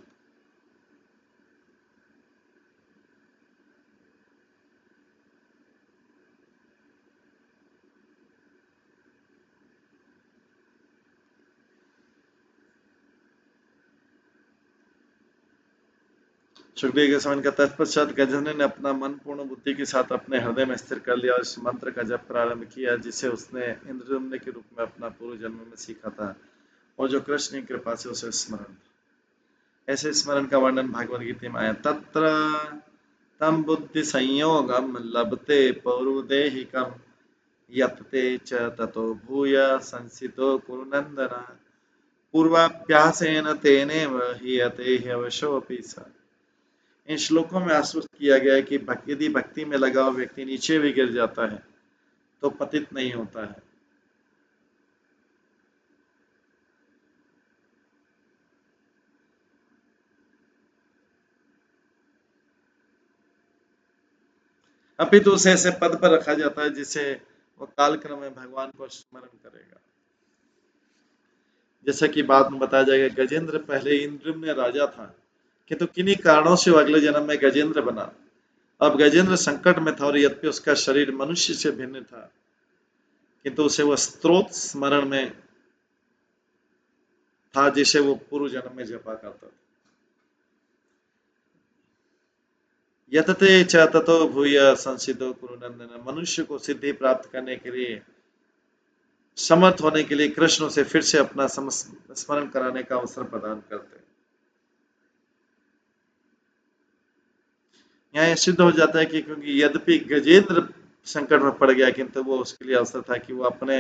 सुखदेव गोस्वामी का तत्पश्चात गजेंद्र ने अपना मन पूर्ण बुद्धि के साथ अपने हृदय में स्थिर कर लिया और इस मंत्र का जप प्रारंभ किया, जिसे उसने इंद्रद्युम्न के रूप में अपना पूर्व जन्म में सीखा था और जो कृष्ण की कृपा से उसे स्मरण था। ऐसे स्मरण का वर्णन भागवत गीता में आया। तत्र तम बुद्धि संयोगम लभते पौरुदेहिकम यत्ते च ततो भूय संसितो कुरु नंदन पूर्वाभ्यासेन तेनेव हीयते ह्यवशोऽपि स। इन श्लोकों में आश्वस्त किया गया है कि यदि भक्ति में लगा हुआ व्यक्ति नीचे भी गिर जाता है तो पतित नहीं होता है। अपितु उसे ऐसे पद पर रखा जाता है जिसे वो कालक्रम में भगवान को स्मरण करेगा। जैसा कि बाद में बताया जाएगा, गजेंद्र पहले इंद्रम्य राजा था किंतु किन्हीं कारणों से वो अगले जन्म में गजेंद्र बना। अब गजेंद्र संकट में था और यद्यपि उसका शरीर मनुष्य से भिन्न था किंतु उसे वह स्त्रोत स्मरण में था जिसे वो पूर्व जन्म में जपा करता था। यतते च ततो भूय संसितो कुरु नंदन, मनुष्य को सिद्धि प्राप्त करने के लिए, समर्थ होने के लिए कृष्ण उसे फिर से अपना स्मरण कराने का अवसर प्रदान करते हैं। यहाँ यह सिद्ध हो जाता है कि क्योंकि यद्यपि गजेंद्र संकट में पड़ गया किंतु वो उसके लिए अवसर था कि वो अपने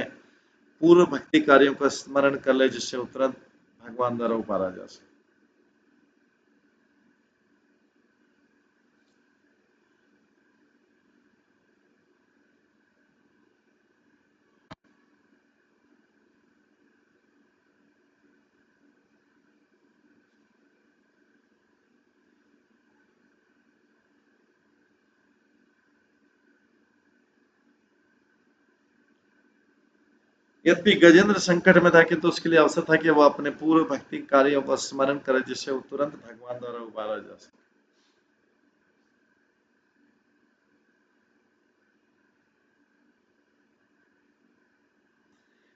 पूर्व भक्ति कार्यों का स्मरण कर ले जिससे तुरंत भगवान द्वारा उबारा जा सके। यद्यपि गजेंद्र संकट में था किंतु उसके लिए अवसर था कि वो अपने पूर्व भक्ति कार्यों का स्मरण करे जिससे वो तुरंत भगवान द्वारा उबारा जा सके।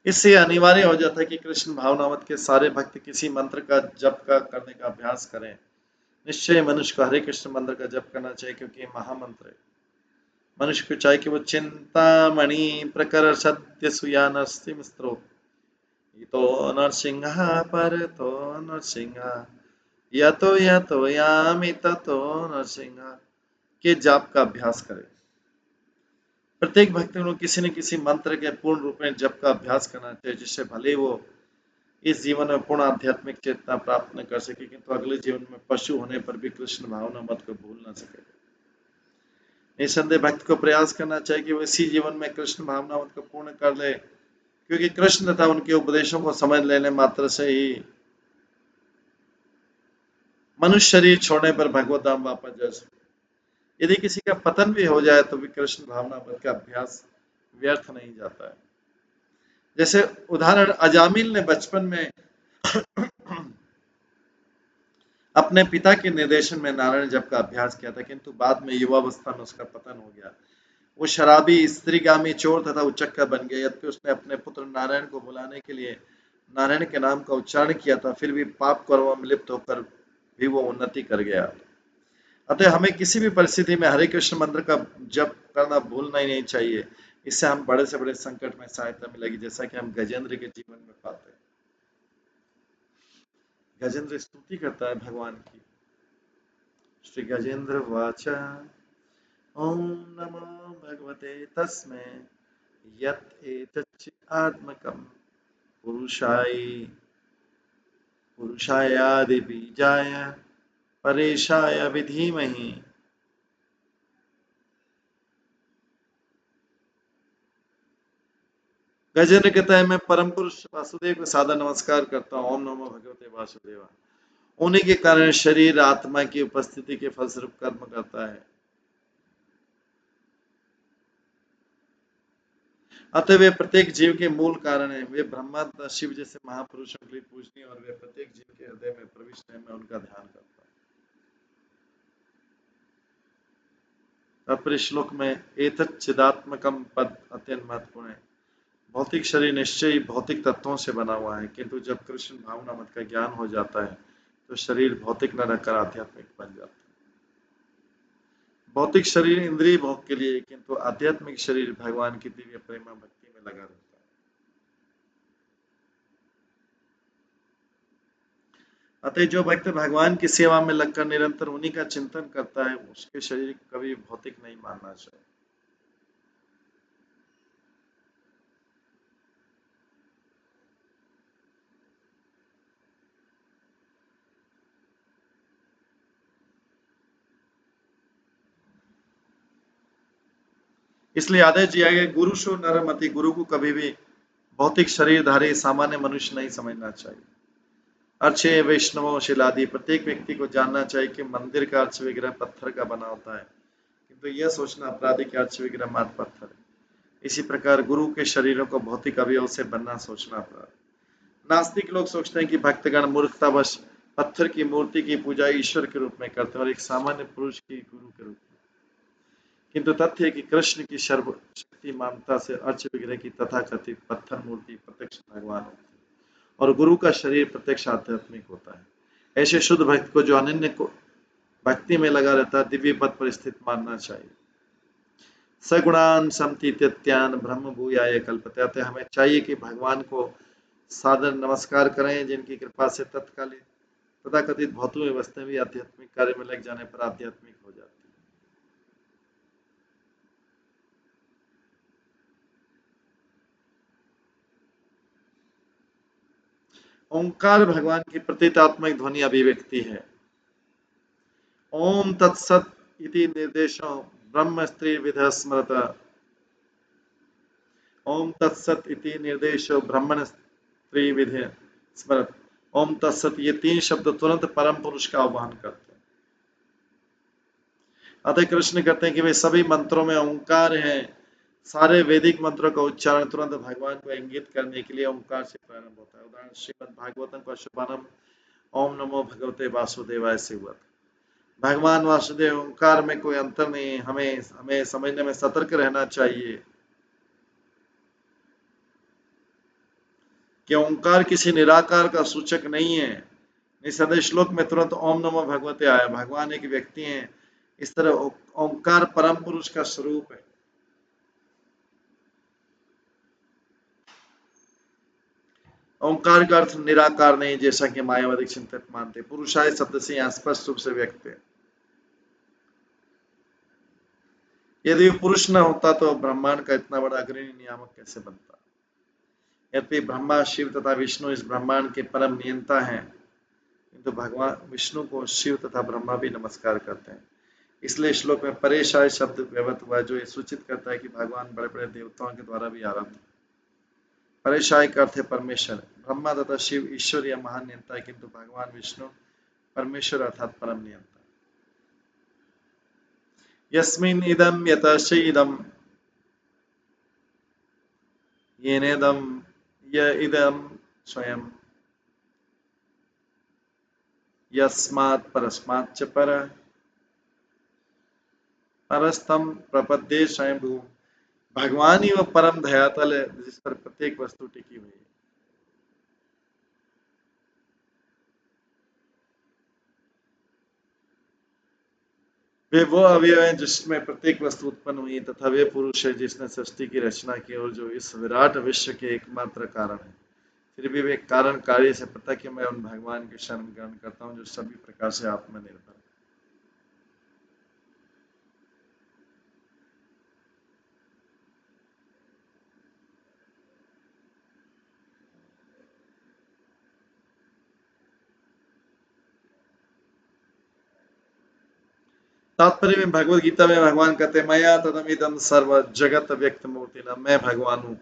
इससे अनिवार्य हो जाता है कि कृष्ण भावनामत के सारे भक्त किसी मंत्र का जप का करने का अभ्यास करें। निश्चय मनुष्य को हरे कृष्ण मंत्र का जप करना चाहिए क्योंकि ये महामंत्र है। मनुष्य को चाहिए कि वो चिंतामणि प्रकर सत्य सुया नरसिंह स्त्रोत तो नरसिंह पर तो नरसिंह यतो यतो यामि ततो नरसिंह के जाप का अभ्यास करें। प्रत्येक भक्त को किसी न किसी मंत्र के पूर्ण रूप में जप का अभ्यास करना चाहिए जिससे भले वो इस जीवन में पूर्ण आध्यात्मिक चेतना प्राप्त न कर सके किंतु अगले जीवन में पशु होने पर भी कृष्ण भावना मत को भूल न सके। निसंदेह भक्त को प्रयास करना चाहिए कि वो इसी जीवन में कृष्ण भावना मत को पूर्ण कर ले क्योंकि कृष्ण तथा उनके उपदेशों को समझ लेने मात्र से ही मनुष्य शरीर छोड़ने पर भगवत धाम वापस जा सके। यदि किसी का पतन भी हो जाए तो भी कृष्ण भावना मत का अभ्यास व्यर्थ नहीं जाता है। जैसे उदाहरण, अजामिल ने बचपन में अपने पिता के निर्देशन में नारायण जप का अभ्यास किया था किंतु बाद में युवावस्था में उसका पतन हो गया। वो शराबी, स्त्रीगामी, चोर तथा उचक्का बन गया। यद्यपि उसने अपने पुत्र नारायण को बुलाने के लिए नारायण के नाम का उच्चारण किया था फिर भी पाप कर्मों में लिप्त होकर भी वो उन्नति कर गया। अतः हमें किसी भी परिस्थिति में हरे कृष्ण मंत्र का जप करना भूलना ही नहीं चाहिए। इससे हम बड़े से बड़े संकट में सहायता मिलेगी जैसा कि हम गजेंद्र के जीवन में पाते हैं। गजेंद्र स्तुति करता है भगवान की। श्री गजेंद्र वाचा ओम नमो भगवते तस्मै यत् एतच्च आत्मकं पुरुषायादि बीजाय परेशाय विधीमहि। गजेंद्र कहता है मैं परम पुरुष वासुदेव को सादर नमस्कार करता हूँ। ओम नमो भगवते वासुदेवा। उन्हीं के कारण शरीर आत्मा की उपस्थिति के फलस्वरूप कर्म करता है। अतः वे प्रत्येक जीव के मूल कारण है। वे ब्रह्मा तथा शिव जैसे महापुरुषों के लिए पूजनीय और वे प्रत्येक जीव के हृदय में प्रविष्ट है। मैं उनका ध्यान करता हूँ। तात्पर्य श्लोक में एतत् चिदात्मकम पद अत्यंत महत्वपूर्ण है। भौतिक शरीर निश्चय ही भौतिक तत्वों से बना हुआ है किंतु जब कृष्ण भावना मत का ज्ञान हो जाता है तो शरीर भौतिक न रहकर आध्यात्मिक बन जाता है। भौतिक शरीर इंद्रिय भोग के लिए किंतु आध्यात्मिक शरीर भगवान की दिव्य प्रेमा भक्ति में लगा रहता है। अतः जो भक्त भगवान की सेवा में लगकर निरंतर उन्हीं का चिंतन करता है, उसके शरीर को कभी भौतिक नहीं मानना चाहिए। इसलिए आदेश दिया गया, गुरु शो नरमति, गुरु को कभी भी भौतिक शरीरधारी सामान्य मनुष्य नहीं समझना चाहिए। अर्चे वैष्णवों शिलादि, प्रत्येक व्यक्ति को जानना चाहिए कि मंदिर का अर्च विग्रह पत्थर का बना होता है, किंतु यह सोचना अपराधी कि अर्च विग्रह मात्र पत्थर है। इसी प्रकार गुरु के शरीरों को भौतिक अवयव से बनना सोचना अपराध। नास्तिक लोग सोचते हैं कि भक्तगण मूर्खतावश पत्थर की मूर्ति की पूजा ईश्वर के रूप में करते हैं और एक सामान्य पुरुष की गुरु के रूप में, किंतु तथ्य है कि कृष्ण की सर्वशक्ति मानता से अर्च विग्रह की तथाकथित पत्थर मूर्ति प्रत्यक्ष भगवान होती है और गुरु का शरीर प्रत्यक्ष आध्यात्मिक होता है। ऐसे शुद्ध भक्त को जो अनन्य को भक्ति में लगा रहता है, दिव्य पद पर स्थित मानना चाहिए। सगुणान समतीत्यान ब्रह्म भूयाय कल्पते, अतः हमें चाहिए कि भगवान को सादर नमस्कार करें, जिनकी कृपा से तत्कालीन तथाकथित भौतिक व्यवस्था भी आध्यात्मिक कार्य में लग जाने पर आध्यात्मिक हो जाती है। ओंकार भगवान की प्रतीकात्मक ध्वनि अभिव्यक्ति है। ओम तत्सत इति निर्देशो ब्रह्म स्त्री विध स्मृत, ओम तत्सत इति निर्देशो ब्रह्मण स्त्री विधि स्मृत। ओम तत्सत, ये तीन शब्द तुरंत परम पुरुष का आह्वान करते हैं। अतः कृष्ण कहते हैं कि वे सभी मंत्रों में ओंकार है। सारे वैदिक मंत्रों का उच्चारण तुरंत भगवान को इंगित करने के लिए ओंकार से प्रारंभ होता है। उदाहरण श्रीमद् भागवतम का शुभारंभ ओम नमो भगवते वासुदेवाय से हुआ था। भगवान वासुदेव ओंकार में कोई अंतर नहीं है, हमें समझने में सतर्क रहना चाहिए कि ओंकार किसी निराकार का सूचक नहीं है। निसंदेह श्लोक में तुरंत ओम नमो भगवते आया, भगवान एक व्यक्ति हैं। इस तरह ओंकार परम पुरुष का स्वरूप है। ओंकार का अर्थ निराकार नहीं, जैसा कि मायावादी चिंतक मानते। पुरुषाय शब्द से यहाँ स्पष्ट रूप से व्यक्त है। यदि पुरुष न होता तो ब्रह्मांड का इतना बड़ा अग्रणी नियामक कैसे बनता। यद्यपि ब्रह्मा शिव तथा विष्णु इस ब्रह्मांड के परम नियंता हैं, किंतु भगवान विष्णु को शिव तथा ब्रह्मा भी नमस्कार करते हैं। इसलिए श्लोक में परेशाय शब्द व्यवहित हुआ, जो ये सूचित करता है कि भगवान बड़े बड़े देवताओं के द्वारा भी आराध्य। परेशाय का अर्थ है परमेश्वर। ब्रह्मा तथा शिव ईश्वर या महान नियंता है, किंतु भगवान विष्णु परमेश्वर अर्थात परम नियंता। यस्मिन् इदं यतश्च इदं येनेदं य इदं स्वयं यस्मात् परस्माच्च परः परस्तम प्रपद्ये स्वयंभू। भगवान ही वो परम दयातल है जिस पर प्रत्येक वस्तु टिकी हुई है। वे वो अवयव हैं जिसमें प्रत्येक वस्तु उत्पन्न हुई, तथा वे पुरुष है जिसने सृष्टि की रचना की और जो इस विराट विश्व के एकमात्र कारण है। फिर भी वे कारण कार्य से पता कि मैं उन भगवान की शरण ग्रहण करता हूँ जो सभी प्रकार से आत्मनिर्भर है। तात्पर्य में भगवत गीता में भगवान कहते हैं, मया तदमिदं सर्व जगत व्यक्त मूर्ति न, मैं भगवान हूँ,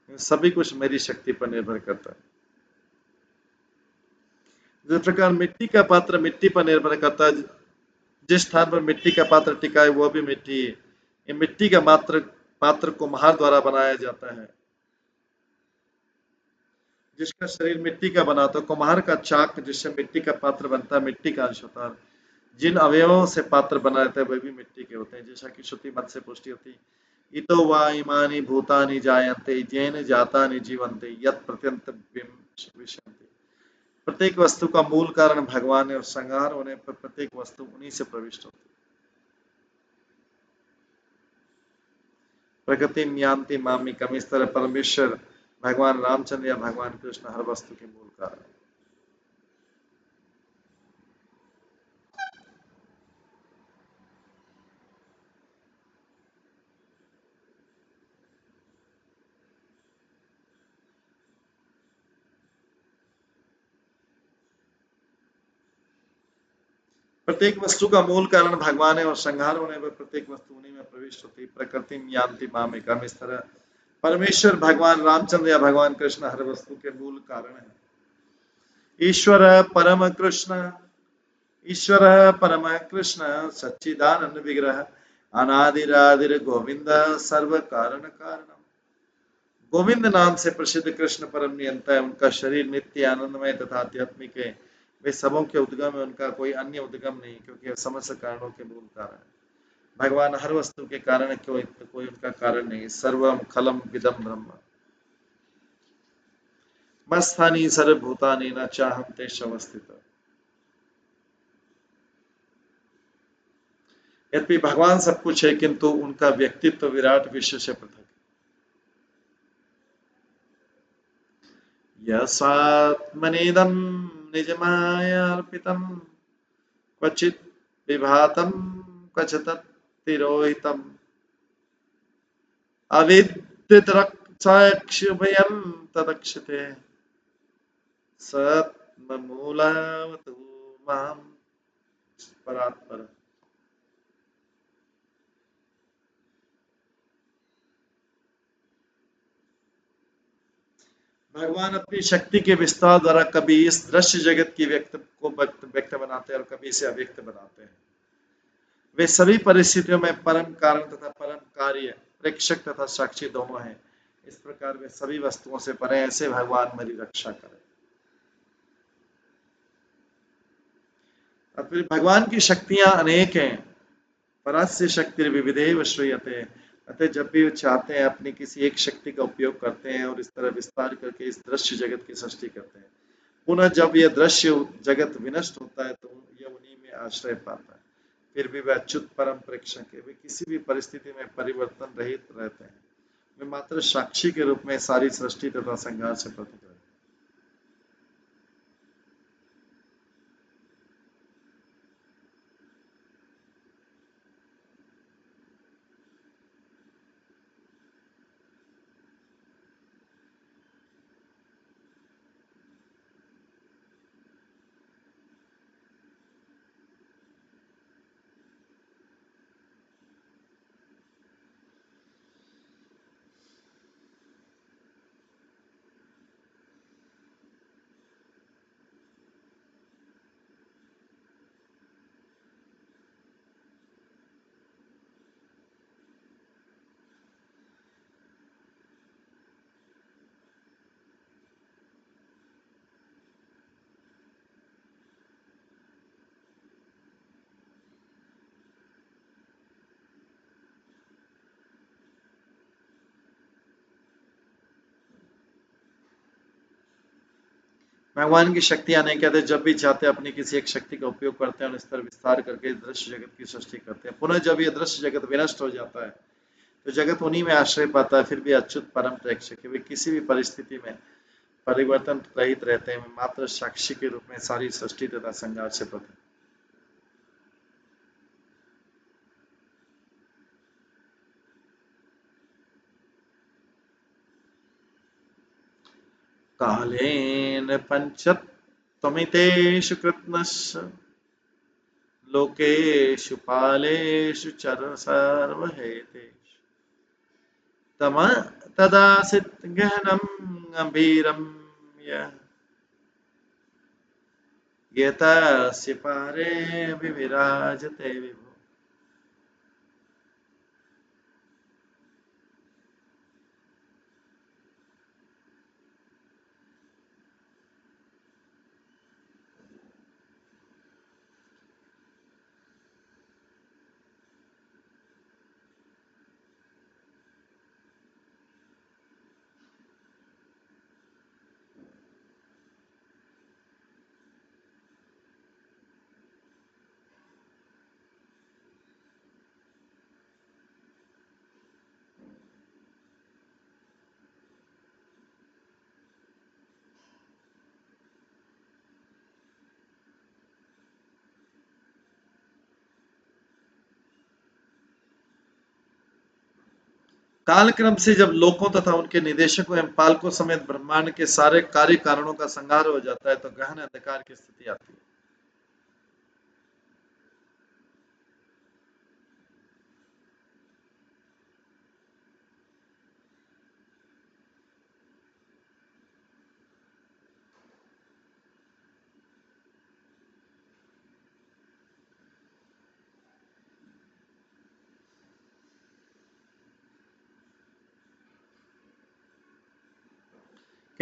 सभी कुछ मेरी शक्ति पर निर्भर करता है। जिस प्रकार मिट्टी का पात्र मिट्टी पर निर्भर करता है, जिस स्थान पर मिट्टी का पात्र टिका है वह भी मिट्टी है। ये मिट्टी का पात्र कुम्हार द्वारा बनाया जाता है। जिसका शरीर मिट्टी का बना तो कुम्हार का चाक जिससे मिट्टी का पात्र बनता है मिट्टी का अंश होता है। जिन अवयवों से पात्र बना रहता है वे भी मिट्टी के होते हैं। जैसा कि श्रुति मत से पुष्टि होती, इतो वा इमानि भूतानि जायन्ते येन जातानि जीवन्ते यत् प्रत्यन्तं विशन्ति। प्रत्येक वस्तु का मूल कारण भगवान है और संहार होने पर प्रत्येक वस्तु उन्हीं से प्रविष्ट होती है। प्रकृति यान्ति मामिकम्, इस तरह परमेश्वर भगवान रामचंद्र या भगवान कृष्ण हर वस्तु के मूल कारण है। प्रत्येक वस्तु का मूल कारण भगवान है और संहार होने पर प्रत्येक वस्तु उन्हीं में प्रविष्ट होती, प्रकृति में यान्ति मामेकम। इस तरह परमेश्वर भगवान रामचंद्र या भगवान कृष्ण हर वस्तु के मूल कारण है। ईश्वर परम कृष्ण सच्चिदानंद विग्रह अनादिरादिर गोविंद सर्व कारण कारणम। गोविंद नाम से प्रसिद्ध कृष्ण परम नियंता है। उनका शरीर नित्य आनंदमय तथा आध्यात्मिक है। वे सबों के उद्गम है, उनका कोई अन्य उद्गम नहीं, क्योंकि वे समस्त कारणों के मूल कारण है। भगवान हर वस्तु के कारण है, कोई उनका कारण नहीं। सर्वम खलम विदम ब्रह्म मस्थानी सर्वभूतानि न चाहम तेषवस्थितः। यद्यपि भगवान सब कुछ है, किंतु उनका व्यक्तित्व विराट विश्व से पृथक है। यस्वात्मनेदं निजमायार्पितं क्वचित् विभातं क्वचित् तिरोहितम् अविद्युतरक्षभयं तदक्षते सत्मूलवतु मां परात्पर। भगवान अपनी शक्ति के विस्तार द्वारा कभी इस दृश्य जगत की व्यक्त बनाते हैं और कभी इसे अव्यक्त बनाते हैं। वे सभी परिस्थितियों में परम कारण तथा परम कार्य, प्रेक्षक तथा साक्षी दोनों हैं। इस प्रकार वे सभी वस्तुओं से परे, ऐसे भगवान मेरी रक्षा करें। और फिर भगवान की शक्तियां अनेक हैं। परास्य शक्ति विविधेव श्रूयते। अतः जब भी वे चाहते हैं अपनी किसी एक शक्ति का उपयोग करते हैं और इस तरह विस्तार करके इस दृश्य जगत की सृष्टि करते हैं। पुनः जब यह दृश्य जगत विनष्ट होता है तो यह उन्हीं में आश्रय पाता है। फिर भी वे अच्युत परम प्रेक्षक है। वे किसी भी परिस्थिति में परिवर्तन रहित रहते हैं। वे मात्र साक्षी के रूप में सारी सृष्टि तथा संघार से पृथक रहते हैं। भगवान की शक्तियां नहीं कहते, जब भी चाहते अपनी किसी एक शक्ति का उपयोग करते हैं और इस तरह विस्तार करके इस दृश्य जगत की सृष्टि करते हैं। पुनः जब ये दृश्य जगत विनष्ट हो जाता है तो जगत उन्हीं में आश्रय पाता है। फिर भी अच्युत परम प्रेक्षक है। वे किसी भी परिस्थिति में परिवर्तन रहित रहते हैं। मात्र साक्षी के रूप में सारी सृष्टि तथा संघार से पृथक। कालेन पंचत्वमितेषु कृत्स्नश्च लोकेषु पालेषु चर सर्वहेतेषु तदासीत् गहनं गंभीरं यतस्य पारे विविराजते विभु। कालक्रम से जब लोकों तथा उनके निदेशकों एवं पालकों समेत ब्रह्मांड के सारे कार्य कारणों का संहार हो जाता है तो गहन अंधकार की स्थिति आती है।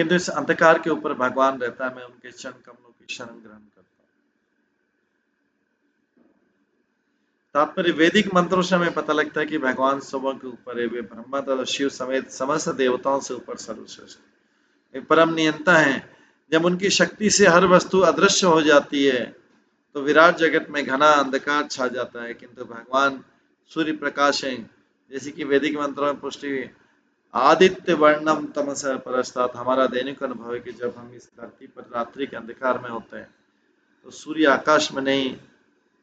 किंतु इस अंधकार के ऊपर भगवान रहता है। मैं उनके चरण कमलों की शरण ग्रहण करता हूँ। तात्पर्य वैदिक मंत्रों से हमें पता लगता है कि भगवान सबों के ऊपर है। वे ब्रह्मा तथा शिव समेत समस्त देवताओं से ऊपर सर्वश्रेष्ठ, वे परम नियंता हैं। जब उनकी शक्ति से हर वस्तु अदृश्य हो जाती है तो विराट जगत में घना अंधकार छा जाता है, किंतु भगवान सूर्य प्रकाश हैं। जैसे कि वैदिक मंत्रों में पुष्टि हुई, आदित्य वर्णम तमस परस्तात्। हमारा दैनिक अनुभव है कि जब हम इस धरती पर रात्रि के अंधकार में होते हैं तो सूर्य आकाश में नहीं,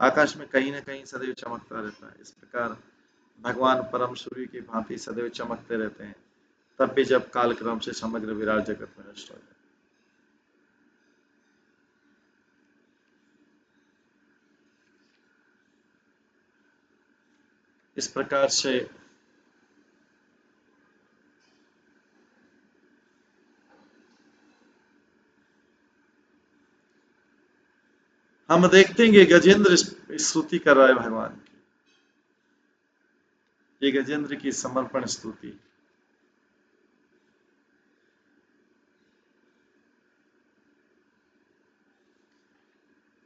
आकाश में कहीं न कहीं सदैव चमकता रहता है। इस प्रकार भगवान परम सूर्य की भांति सदैव चमकते रहते हैं, तब भी जब कालक्रम से समग्र विराट जगत में नष्ट हो जाए। इस प्रकार से हम देखते हैं कि गजेंद्र स्तुति कर रहा है भगवान की। ये गजेंद्र की समर्पण स्तुति।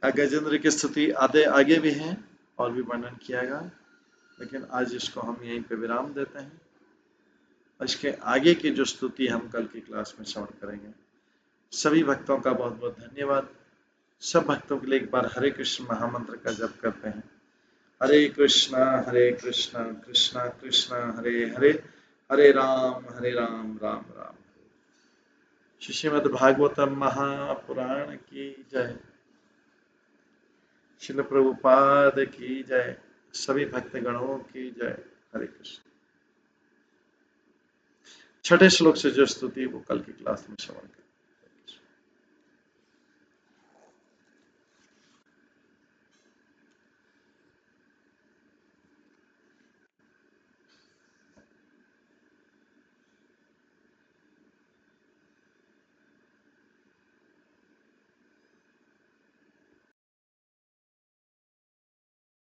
गजेंद्र की स्तुति आगे भी है और भी वर्णन किया गया, लेकिन आज इसको हम यहीं पे विराम देते हैं। इसके आगे की जो स्तुति हम कल की क्लास में श्रवण करेंगे। सभी भक्तों का बहुत बहुत धन्यवाद। सब भक्तों के लिए एक बार हरे कृष्ण महामंत्र का जप करते हैं। हरे कृष्णा कृष्णा कृष्णा हरे हरे, हरे राम राम राम। श्रीमद् भागवतम महापुराण की जय। श्रील प्रभुपाद की जय। सभी भक्तगणों की जय। हरे कृष्ण। छठे श्लोक से जो स्तुति वो कल की क्लास में श्रवण करें।